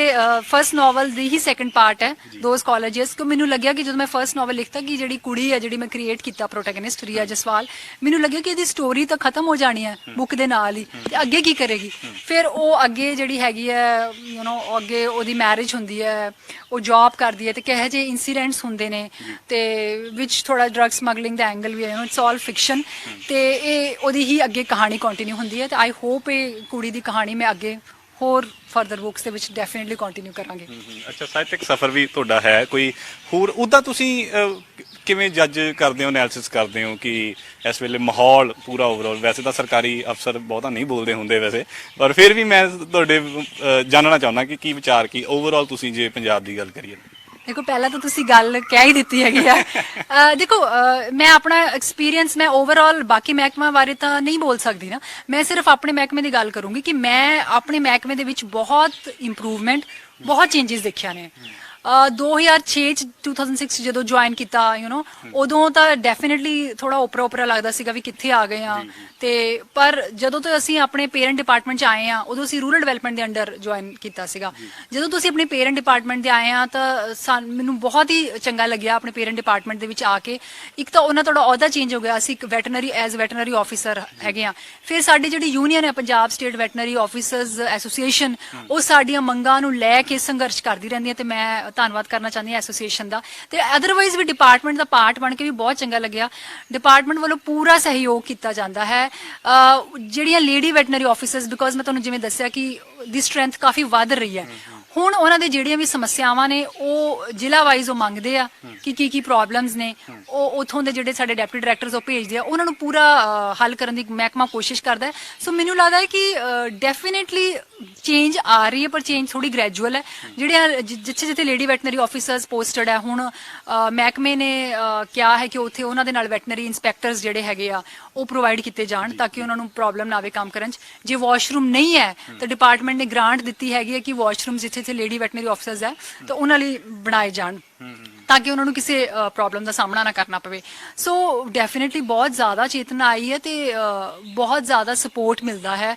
Speaker 2: ਫਰਸਟ ਨੋਵਲ ਦੀ ਹੀ ਸੈਕੰਡ ਪਾਰਟ ਹੈ, ਦੋਜ਼ ਕਾਲਜਸ। ਕਿ ਮੈਨੂੰ ਲੱਗਿਆ ਕਿ ਜਦੋਂ ਮੈਂ ਫਰਸਟ ਨੋਵਲ ਲਿਖਤਾ ਕਿ ਜਿਹੜੀ ਕੁੜੀ ਹੈ ਜਿਹੜੀ ਮੈਂ ਕ੍ਰੀਏਟ ਕੀਤਾ ਪ੍ਰੋਟੈਗਨਿਸਟ ਰੀਆ ਜਸਵਾਲ, ਮੈਨੂੰ ਲੱਗਿਆ ਕਿ ਇਹਦੀ ਸਟੋਰੀ ਤਾਂ ਖਤਮ ਹੋ ਜਾਣੀ ਹੈ ਬੁੱਕ ਦੇ ਨਾਲ ਹੀ, ਤੇ ਅੱਗੇ ਕੀ ਕਰੇਗੀ। ਫਿਰ ਉਹ ਅੱਗੇ ਜਿਹੜੀ ਹੈਗੀ ਹੈ ਅੱਗੇ ਉਹਦੀ ਮੈਰਿਜ ਹੁੰਦੀ ਹੈ, ਉਹ ਜੌਬ ਕਰਦੀ ਹੈ, ਤੇ ਕਿਹੋ ਜਿਹੇ ਇਨਸੀਡੈਂਟਸ ਹੁੰਦੇ ਨੇ, ਤੇ ਵਿੱਚ ਥੋੜਾ ਡਰੱਗ ਸਮਗਲਿੰਗ ਦਾ ਐਂਗਲ ਵੀ ਹੈ। It's all fiction. ਤੇ ਇਹ ਉਹਦੀ ਹੀ ਅੱਗੇ ਕਹਾਣੀ ਕੰਟੀਨਿਊ ਹੁੰਦੀ ਹੈ। ਤੇ ਆਈ ਹੋਪ ਇਹ ਕੁੜੀ ਦੀ ਕਹਾਣੀ ਮੈਂ ਅੱਗੇ ਹੋਰ ਫਰਦਰ ਬੁੱਕਸ ਦੇ ਵਿੱਚ ਡੈਫੀਨਿਟਲੀ ਕੰਟੀਨਿਊ ਕਰਾਂਗੇ।
Speaker 1: ਅੱਛਾ, ਸਾਹਿਤਕ ਸਫ਼ਰ ਵੀ ਤੁਹਾਡਾ ਹੈ ਕੋਈ ਹੋਰ? ਉਹਦਾ ਤੁਸੀਂ ਕਿਵੇਂ ਜੱਜ ਕਰਦੇ ਹੋ, ਐਨਾਲਿਸਿਸ ਕਰਦੇ ਹੋ ਕਿ ਇਸ ਵੇਲੇ ਮਾਹੌਲ ਪੂਰਾ ਓਵਰਆਲ? ਵੈਸੇ ਤਾਂ ਸਰਕਾਰੀ ਅਫਸਰ ਬਹੁਤਾ ਨਹੀਂ ਬੋਲਦੇ ਹੁੰਦੇ ਵੈਸੇ, ਪਰ ਫਿਰ ਵੀ ਮੈਂ ਤੁਹਾਡੇ ਜਾਣਨਾ ਚਾਹੁੰਦਾ ਕਿ ਕੀ ਵਿਚਾਰ, ਕੀ ਓਵਰਆਲ ਤੁਸੀਂ ਜੇ ਪੰਜਾਬ ਦੀ ਗੱਲ ਕਰੀਏ।
Speaker 2: ਦੇਖੋ, ਪਹਿਲਾਂ ਤਾਂ ਤੁਸੀਂ ਗੱਲ ਕਹਿ ਹੀ ਦਿੱਤੀ ਹੈਗੀ ਆ। ਦੇਖੋ, ਮੈਂ ਆਪਣਾ ਐਕਸਪੀਰੀਅੰਸ ਮੈਂ ਓਵਰਆਲ ਬਾਕੀ ਮਹਿਕਮਿਆਂ ਬਾਰੇ ਤਾਂ ਨਹੀਂ ਬੋਲ ਸਕਦੀ ਨਾ। ਮੈਂ ਸਿਰਫ ਆਪਣੇ ਮਹਿਕਮੇ ਦੀ ਗੱਲ ਕਰੂੰਗੀ ਕਿ ਮੈਂ ਆਪਣੇ ਮਹਿਕਮੇ ਦੇ ਵਿੱਚ ਬਹੁਤ ਇੰਪਰੂਵਮੈਂਟ, ਬਹੁਤ ਚੇਂਜਸ ਦੇਖਿਆ ਨੇ। 2006 ਜਦੋਂ ਜੁਆਇਨ ਕੀਤਾ ਉਦੋਂ ਤਾਂ ਡੈਫੀਨਿਟਲੀ ਥੋੜਾ ਓਪਰਾ ਲੱਗਦਾ ਸੀਗਾ ਵੀ ਕਿੱਥੇ ਆ ਗਏ ਆ। ਤੇ ਪਰ ਜਦੋਂ ਤੋਂ ਅਸੀਂ ਆਪਣੇ ਪੇਰੈਂਟ ਡਿਪਾਰਟਮੈਂਟ 'ਚ ਆਏ ਆ, ਉਦੋਂ ਅਸੀਂ ਰੂਰਲ ਡਿਵੈਲਪਮੈਂਟ ਦੇ ਅੰਡਰ ਜੁਆਇਨ ਕੀਤਾ ਸੀਗਾ। ਜਦੋਂ ਤੁਸੀਂ ਆਪਣੇ ਪੇਰੈਂਟ ਡਿਪਾਰਟਮੈਂਟ ਦੇ ਆਏ ਆ ਤਾਂ ਮੈਨੂੰ ਬਹੁਤ ਹੀ ਚੰਗਾ ਲੱਗਿਆ ਆਪਣੇ ਪੇਰੈਂਟ ਡਿਪਾਰਟਮੈਂਟ ਦੇ ਵਿੱਚ ਆ ਕੇ। ਇੱਕ ਤਾਂ ਉਹਨਾਂ ਤੁਹਾਡਾ ਅਹੁਦਾ ਚੇਂਜ ਹੋ ਗਿਆ, ਅਸੀਂ ਇੱਕ ਵੈਟਰਨਰੀ ਆਫੀਸਰ ਹੈਗੇ ਆ। ਫਿਰ ਸਾਡੀ ਜਿਹੜੀ ਯੂਨੀਅਨ ਹੈ Punjab state veterinary officers association, ਉਹ ਸਾਡੀਆਂ ਮੰਗਾਂ ਨੂੰ ਲੈ ਕੇ ਸੰਘਰਸ਼ ਕਰਦੀ ਰਹਿੰਦੀ ਹੈ। ਤੇ ਮੈਂ ਧੰਨਵਾਦ ਕਰਨਾ ਚਾਹੁੰਦੀ ਹਾਂ ਐਸੋਸੀਏਸ਼ਨ ਦਾ, ਤੇ ਅਦਰਵਾਈਜ਼ ਵੀ ਡਿਪਾਰਟਮੈਂਟ ਦਾ ਪਾਰਟ ਬਣ ਕੇ ਵੀ ਬਹੁਤ ਚੰਗਾ ਲੱਗਿਆ। ਡਿਪਾਰਟਮੈਂਟ ਵੱਲੋਂ ਪੂਰਾ ਸਹਿਯੋਗ ਕੀਤਾ ਜਾਂਦਾ ਹੈ। ਜਿਹੜੀਆਂ ਲੇਡੀ ਵੈਟਨਰੀ ਆਫਿਸਰਸ, ਬਿਕੋਜ਼ ਮੈਂ ਤੁਹਾਨੂੰ ਜਿਵੇਂ ਦੱਸਿਆ ਕਿ ਦੀ ਸਟਰੈਂਥ ਕਾਫੀ ਵੱਧ ਰਹੀ ਹੈ, ਹੁਣ ਉਹਨਾਂ ਦੇ ਜਿਹੜੀਆਂ ਵੀ ਸਮੱਸਿਆਵਾਂ ਨੇ ਉਹ ਜ਼ਿਲ੍ਹਾ ਵਾਈਜ਼ ਉਹ ਮੰਗਦੇ ਆ ਕਿ ਕੀ ਪ੍ਰੋਬਲਮਸ ਨੇ, ਉਹ ਉਥੋਂ ਦੇ ਜਿਹੜੇ ਸਾਡੇ ਡਿਪਟੀ ਡਾਇਰੈਕਟਰਸ ਉਹ ਭੇਜਦੇ ਆ, ਉਹਨਾਂ ਨੂੰ ਪੂਰਾ ਹੱਲ ਕਰਨ ਦੀ ਮਹਿਕਮਾ ਕੋਸ਼ਿਸ਼ ਕਰਦਾ ਹੈ। ਸੋ ਮੈਨੂੰ ਲੱਗਦਾ ਹੈ ਕਿ ਡੈਫੀਨੇਟਲੀ ਚੇਂਜ ਆ ਰਹੀ ਹੈ, ਪਰ ਚੇਂਜ ਥੋੜੀ ਗ੍ਰੈਜੂਅਲ ਹੈ। ਜਿਹੜੇ ਜਿੱਥੇ ਜਿੱਥੇ ਲੇਡੀ ਵੈਟਨਰੀ ਆਫਿਸਰਸ ਪੋਸਟਡ ਹੈ, ਹੁਣ ਮਹਿਕਮੇ ਨੇ ਕਿਹਾ ਹੈ ਕਿ ਉੱਥੇ ਉਹਨਾਂ ਦੇ ਨਾਲ ਵੈਟਨਰੀ ਇੰਸਪੈਕਟਰਸ ਜਿਹੜੇ ਹੈਗੇ ਆ ਉਹ ਪ੍ਰੋਵਾਈਡ ਕੀਤੇ ਜਾਣ ਤਾਂ ਕਿ ਉਹਨਾਂ ਨੂੰ ਪ੍ਰੋਬਲਮ ਨਾ ਆਵੇ ਕੰਮ ਕਰਨ 'ਚ। ਜੇ ਵਾਸ਼ਰੂਮ ਨਹੀਂ ਹੈ ਤਾਂ ਡਿਪਾਰਟਮੈਂਟ ਨੇ ਗ੍ਰਾਂਟ ਦਿੱਤੀ ਹੈਗੀ ਹੈ ਕਿ ਵਾਸ਼ਰੂਮ ਜਿੱਥੇ ਜਿੱਥੇ ਲੇਡੀ ਵੈਟਨਰੀ ਆਫਿਸਰਸ ਹੈ ਤਾਂ ਉਹਨਾਂ ਲਈ ਬਣਾਏ ਜਾਣ ਤਾਂ ਕਿ ਉਹਨਾਂ ਨੂੰ ਕਿਸੇ ਪ੍ਰੋਬਲਮ ਦਾ ਸਾਹਮਣਾ ਨਾ ਕਰਨਾ ਪਵੇ। ਸੋ ਡੈਫੀਨੇਟਲੀ ਬਹੁਤ ਜ਼ਿਆਦਾ ਚੇਤਨਾ ਆਈ ਹੈ ਤੇ ਬਹੁਤ ਜ਼ਿਆਦਾ ਸਪੋਰਟ ਮਿਲਦਾ ਹੈ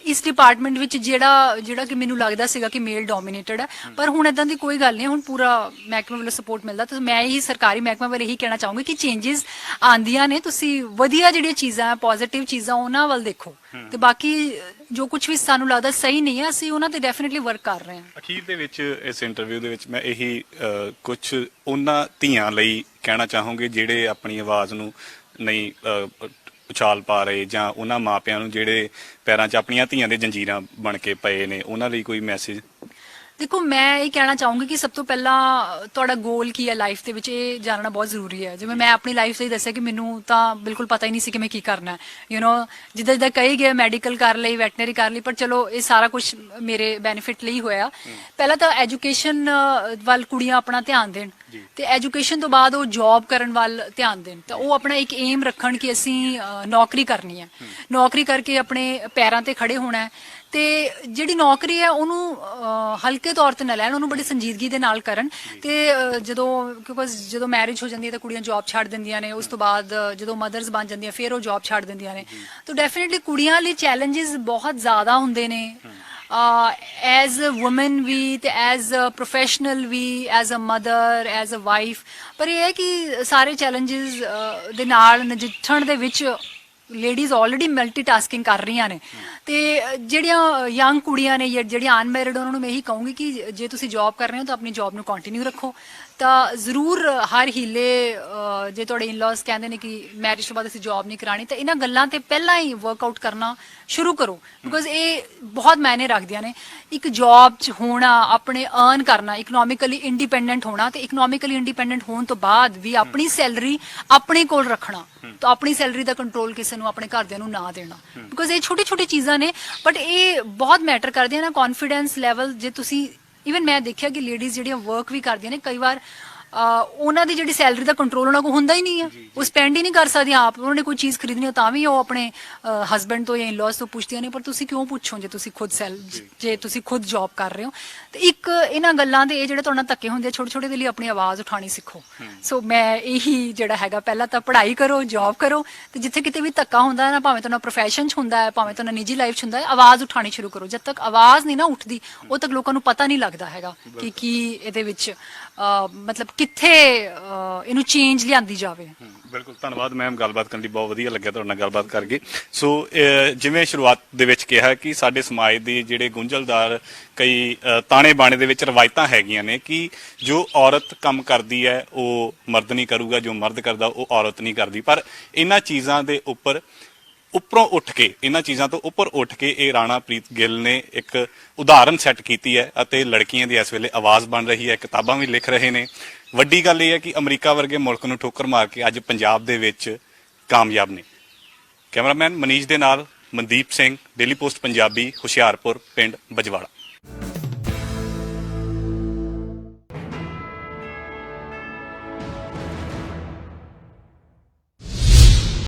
Speaker 2: ਇਸ ਡਿਪਾਰਟਮੈਂਟ ਵਿੱਚ, ਜਿਹੜਾ ਕਿ ਮੈਨੂੰ ਲੱਗਦਾ ਸੀਗਾ ਕਿ ਮੇਲ ਡੋਮੀਨੇਟਡ ਹੈ, ਪਰ ਹੁਣ ਇਦਾਂ ਦੀ ਕੋਈ ਗੱਲ ਨਹੀਂ, ਹੁਣ ਪੂਰਾ ਮਹਿਕਮੇ ਵੱਲੋਂ ਸਪੋਰਟ ਮਿਲਦਾ। ਤੇ ਮੈਂ ਇਹੀ ਸਰਕਾਰੀ ਮਹਿਕਮੇ ਵੱਲ ਇਹੀ ਕਹਿਣਾ ਚਾਹੂੰਗੀ ਕਿ ਚੇਂਜਸ ਆਉਂਦੀਆਂ ਨੇ, ਤੁਸੀਂ ਵਧੀਆ ਜਿਹੜੀਆਂ ਚੀਜ਼ਾਂ ਪੋਜ਼ਿਟਿਵ ਚੀਜ਼ਾਂ ਉਹਨਾਂ ਵੱਲ ਦੇਖੋ, ਤੇ ਬਾਕੀ ਜੋ ਕੁਝ ਵੀ ਸਾਨੂੰ ਲੱਗਦਾ ਸਹੀ ਨਹੀਂ ਹੈ ਅਸੀਂ ਉਹਨਾਂ ਤੇ ਡੈਫੀਨੇਟਲੀ ਵਰਕ ਕਰ ਰਹੇ ਹਾਂ।
Speaker 1: ਅਖੀਰ ਦੇ ਵਿੱਚ ਇਸ ਇੰਟਰਵਿਊ ਦੇ ਵਿੱਚ ਮੈਂ ਇਹੀ ਕੁਝ ਉਹਨਾਂ ਧੀਆਂ ਲਈ ਕਹਿਣਾ ਚਾਹੂੰਗੀ ਜਿਹੜੇ ਆਪਣੀ ਆਵਾਜ਼ ਨੂੰ ਨਹੀਂ ਉਛਾਲ ਪਾ ਰਹੇ, ਜਾਂ ਉਹਨਾਂ ਮਾਪਿਆਂ ਨੂੰ ਜਿਹੜੇ ਪੈਰਾਂ 'ਚ ਆਪਣੀਆਂ ਧੀਆਂ ਦੇ ਜੰਜੀਰਾਂ ਬਣ ਕੇ ਪਏ ਨੇ, ਉਹਨਾਂ ਲਈ ਕੋਈ ਮੈਸੇਜ?
Speaker 2: ਦੇਖੋ, ਮੈਂ ਇਹ ਕਹਿਣਾ ਚਾਹੂੰਗੀ ਕਿ ਸਭ ਤੋਂ ਪਹਿਲਾਂ ਤੁਹਾਡਾ ਗੋਲ ਕੀ ਹੈ ਲਾਈਫ ਦੇ ਵਿੱਚ, ਇਹ ਜਾਣਨਾ ਬਹੁਤ ਜ਼ਰੂਰੀ ਹੈ। ਜਿਵੇਂ ਮੈਂ ਆਪਣੀ ਲਾਈਫ 'ਚ ਹੀ ਦੱਸਿਆ ਕਿ ਮੈਨੂੰ ਤਾਂ ਬਿਲਕੁਲ ਪਤਾ ਹੀ ਨਹੀਂ ਸੀ ਕਿ ਮੈਂ ਕੀ ਕਰਨਾ ਹੈ, ਜਿੱਦਾਂ ਜਿੱਦਾਂ ਕਹੀ ਗਏ ਮੈਡੀਕਲ ਕਰ ਲਈ, ਵੈਟਨਰੀ ਕਰ ਲਈ, ਪਰ ਚਲੋ ਇਹ ਸਾਰਾ ਕੁਝ ਮੇਰੇ ਬੈਨੀਫਿਟ ਲਈ ਹੋਇਆ। ਪਹਿਲਾਂ ਤਾਂ ਐਜੂਕੇਸ਼ਨ ਵੱਲ ਕੁੜੀਆਂ ਆਪਣਾ ਧਿਆਨ ਦੇਣ, ਤੇ ਐਜੂਕੇਸ਼ਨ ਤੋਂ ਬਾਅਦ ਉਹ ਜੌਬ ਕਰਨ ਵੱਲ ਧਿਆਨ ਦੇਣ, ਤਾਂ ਉਹ ਆਪਣਾ ਇੱਕ ਏਮ ਰੱਖਣ ਕਿ ਅਸੀਂ ਨੌਕਰੀ ਕਰਨੀ ਹੈ, ਨੌਕਰੀ ਕਰਕੇ ਆਪਣੇ ਪੈਰਾਂ ਤੇ ਖੜੇ ਹੋਣਾ ਹੈ। ਤੇ ਜਿਹੜੀ ਨੌਕਰੀ ਹੈ ਉਹਨੂੰ ਹਲਕੇ ਤੌਰ ਤੇ ਨਾ ਲੈਣ, ਉਹਨੂੰ ਬੜੀ ਸੰਜੀਦਗੀ ਦੇ ਨਾਲ ਕਰਨ। ਤੇ ਜਦੋਂ ਮੈਰਿਜ ਹੋ ਜਾਂਦੀ ਹੈ ਤਾਂ ਕੁੜੀਆਂ ਜੌਬ ਛੱਡ ਦਿੰਦੀਆਂ ਨੇ, ਉਸ ਤੋਂ ਬਾਅਦ ਜਦੋਂ ਮਦਰਸ ਬਣ ਜਾਂਦੀਆਂ ਫਿਰ ਉਹ ਜੌਬ ਛੱਡ ਦਿੰਦੀਆਂ ਨੇ। ਤਾਂ ਡੈਫੀਨੇਟਲੀ ਕੁੜੀਆਂ ਲਈ ਚੈਲੰਜਸ ਬਹੁਤ ਜ਼ਿਆਦਾ ਹੁੰਦੇ ਨੇ, ਐਜ਼ ਅ ਵੂਮਨ ਵੀ ਤੇ ਐਜ਼ ਅ ਪ੍ਰੋਫੈਸ਼ਨਲ ਵੀ, as a mother, as a wife. ਪਰ ਇਹ ਹੈ ਕਿ ਸਾਰੇ ਚੈਲੰਜਸ ਦੇ ਨਾਲ ਨਜਿੱਠਣ ਦੇ ਵਿੱਚ ਲੇਡੀਜ਼ ਆਲਰੇਡੀ ਮਲਟੀਟਾਸਕਿੰਗ ਕਰ ਰਹੀਆਂ ਨੇ। ਤੇ ਜਿਹੜੀਆਂ ਯੰਗ ਕੁੜੀਆਂ ਨੇ, ਜਿਹੜੀਆਂ ਅਨਮੈਰਿਡ, ਉਹਨਾਂ ਨੂੰ ਮੈਂ ਇਹੀ ਕਹੂੰਗੀ ਕਿ ਜੇ ਤੁਸੀਂ ਜੌਬ ਕਰ ਰਹੇ ਹੋ ਤਾਂ ਆਪਣੀ ਜੌਬ ਨੂੰ ਕੰਟੀਨਿਊ ਰੱਖੋ। ਤਾਂ ਜ਼ਰੂਰ ਹਰ ਹੀਲੇ, ਜੇ ਤੁਹਾਡੇ ਇਨ-ਲॉज ਕਹਿੰਦੇ ਨੇ ਕਿ ਮੈਰਿਜ ਤੋਂ ਬਾਅਦ ਅਸੀਂ ਜੌਬ ਨਹੀਂ ਕਰਾਣੀ, ਤਾਂ ਇਹਨਾਂ ਗੱਲਾਂ ਤੇ ਪਹਿਲਾਂ ਹੀ ਵਰਕਆਊਟ ਕਰਨਾ ਸ਼ੁਰੂ ਕਰੋ, ਬਿਕੋਜ਼ ਇਹ ਬਹੁਤ ਮਾਇਨੇ ਰੱਖਦੀਆਂ ਨੇ। ਇੱਕ ਜੌਬ 'ਚ ਹੋਣਾ, ਆਪਣੇ ਅਰਨ ਕਰਨਾ, ਇਕਨੋਮਿਕਲੀ ਇੰਡੀਪੈਂਡੈਂਟ ਹੋਣਾ, ਤੇ ਇਕਨੋਮਿਕਲੀ ਇੰਡੀਪੈਂਡੈਂਟ ਹੋਣ ਤੋਂ ਬਾਅਦ ਵੀ ਆਪਣੀ ਸੈਲਰੀ ਆਪਣੇ ਕੋਲ ਰੱਖਣਾ, ਤਾਂ ਆਪਣੀ ਸੈਲਰੀ ਦਾ ਕੰਟਰੋਲ ਕਿਸੇ ਨੂੰ, ਆਪਣੇ ਘਰਦਿਆਂ ਨੂੰ ਨਾ ਦੇਣਾ, ਬਿਕੋਜ਼ ਇਹ ਛੋਟੀ ਛੋਟੀ ਚੀਜ਼ਾਂ ਨੇ, ਬਟ ਇਹ ਬਹੁਤ ਮੈਟਰ ਕਰਦੀਆਂ ਨਾ। ਕੌਨਫੀਡੈਂਸ ਲੈਵਲ, ਜੇ ਤੁਸੀਂ ਇਵਨ ਮੈਂ ਦੇਖਿਆ ਕਿ ਲੇਡੀਜ਼ ਜਿਹੜੀਆਂ ਵਰਕ ਵੀ ਕਰਦੀਆਂ ਨੇ, ਕਈ ਵਾਰ ਉਹਨਾਂ ਦੀ ਜਿਹੜੀ ਸੈਲਰੀ ਦਾ ਕੰਟਰੋਲ ਉਹਨਾਂ ਕੋਲ ਹੁੰਦਾ ਹੀ ਨਹੀਂ ਹੈ, ਉਹ ਸਪੈਂਡ ਹੀ ਨਹੀਂ ਕਰ ਸਕਦੀਆਂ ਆਪ। ਉਹਨਾਂ ਨੇ ਕੋਈ ਚੀਜ਼ ਖਰੀਦਣੀ ਹੋ ਤਾਂ ਵੀ ਉਹ ਆਪਣੇ ਹਸਬੈਂਡ ਤੋਂ ਜਾਂ ਇਨ-ਲॉज ਤੋਂ ਪੁੱਛਦੀਆਂ ਨੇ, ਪਰ ਤੁਸੀਂ ਕਿਉਂ ਪੁੱਛੋ ਜੇ ਤੁਸੀਂ ਖੁਦ ਜੌਬ ਕਰ ਰਹੇ ਹੋ। ਤੇ ਇੱਕ ਇਹਨਾਂ ਗੱਲਾਂ ਦੇ ਇਹ ਜਿਹੜੇ ਤੁਹਾਡੇ ਨਾਲ ਧੱਕੇ ਹੁੰਦੇ ਆ ਛੋਟੇ ਛੋਟੇ ਦੇ ਲਈ ਆਪਣੀ ਆਵਾਜ਼ ਉਠਾਣੀ ਸਿੱਖੋ। ਸੋ ਮੈਂ ਇਹੀ ਜਿਹੜਾ ਹੈਗਾ, ਪਹਿਲਾਂ ਤਾਂ ਪੜ੍ਹਾਈ ਕਰੋ, ਜੌਬ ਕਰੋ, ਤੇ ਜਿੱਥੇ ਕਿਤੇ ਵੀ ਧੱਕਾ ਹੁੰਦਾ ਨਾ, ਭਾਵੇਂ ਤੁਹਾਡਾ ਪ੍ਰੋਫੈਸ਼ਨ 'ਚ ਹੁੰਦਾ ਹੈ, ਭਾਵੇਂ ਤੁਹਾਡਾ ਨਿੱਜੀ ਲਾਈਫ 'ਚ ਹੁੰਦਾ ਹੈ, ਆਵਾਜ਼ ਉਠਾਣੀ ਸ਼ੁਰੂ ਕਰੋ। ਜਦ ਤੱਕ ਆਵਾਜ਼ ਨਹੀਂ ਨਾ ਉੱਠਦੀ, ਉਦੋਂ ਤੱਕ ਲੋਕਾਂ ਨੂੰ ਪਤਾ ਨਹੀਂ ਲੱਗਦਾ ਹੈਗਾ ਕਿ ਕੀ ਇਹਦੇ ਵਿੱਚ ਮਤਲਬ ਕਿੱਥੇ ਇਹਨੂੰ ਚੇਂਜ ਲਿਆਂਦੀ ਜਾਵੇ।
Speaker 1: ਬਿਲਕੁਲ, ਧੰਨਵਾਦ ਮੈਮ, ਗੱਲਬਾਤ ਕਰਨ ਲਈ ਬਹੁਤ ਵਧੀਆ ਲੱਗਿਆ ਤੁਹਾਡੇ ਨਾਲ ਗੱਲਬਾਤ ਕਰਕੇ। ਸੋ ਜਿਵੇਂ ਸ਼ੁਰੂਆਤ ਦੇ ਵਿੱਚ ਕਿਹਾ ਕਿ ਸਾਡੇ ਸਮਾਜ ਦੇ ਜਿਹੜੇ ਗੁੰਝਲਦਾਰ ਕਈ ਤਾਣੇ ਬਾਣੇ ਦੇ ਵਿੱਚ ਰਵਾਇਤਾਂ ਹੈਗੀਆਂ ਨੇ ਕਿ ਜੋ ਔਰਤ ਕੰਮ ਕਰਦੀ ਹੈ ਉਹ ਮਰਦ ਨਹੀਂ ਕਰੂਗਾ, ਜੋ ਮਰਦ ਕਰਦਾ ਉਹ ਔਰਤ ਨਹੀਂ ਕਰਦੀ। ਪਰ ਇਹਨਾਂ ਚੀਜ਼ਾਂ ਦੇ ਉੱਪਰੋਂ ਉੱਠ ਕੇ, ਇਹਨਾਂ ਚੀਜ਼ਾਂ ਤੋਂ ਉੱਪਰ ਉੱਠ ਕੇ ਇਹ ਰਾਣਾ ਪ੍ਰੀਤ ਗਿੱਲ ਨੇ ਇੱਕ ਉਦਾਹਰਨ ਸੈੱਟ ਕੀਤੀ ਹੈ ਅਤੇ ਲੜਕੀਆਂ ਦੀ ਇਸ ਵੇਲੇ ਆਵਾਜ਼ ਬਣ ਰਹੀ ਹੈ, ਕਿਤਾਬਾਂ ਵੀ ਲਿਖ ਰਹੇ ਨੇ। ਵੱਡੀ ਗੱਲ ਇਹ ਹੈ ਕਿ ਅਮਰੀਕਾ ਵਰਗੇ ਮੁਲਕ ਨੂੰ ਠੋਕਰ ਮਾਰ ਕੇ ਅੱਜ ਪੰਜਾਬ ਦੇ ਵਿੱਚ ਕਾਮਯਾਬ ਨੇ। ਕੈਮਰਾਮੈਨ ਮਨੀਸ਼ ਦੇ ਨਾਲ ਮਨਦੀਪ ਸਿੰਘ, ਡੇਲੀ ਪੋਸਟ ਪੰਜਾਬੀ, ਹੁਸ਼ਿਆਰਪੁਰ, ਪਿੰਡ ਬਜਵਾੜਾ।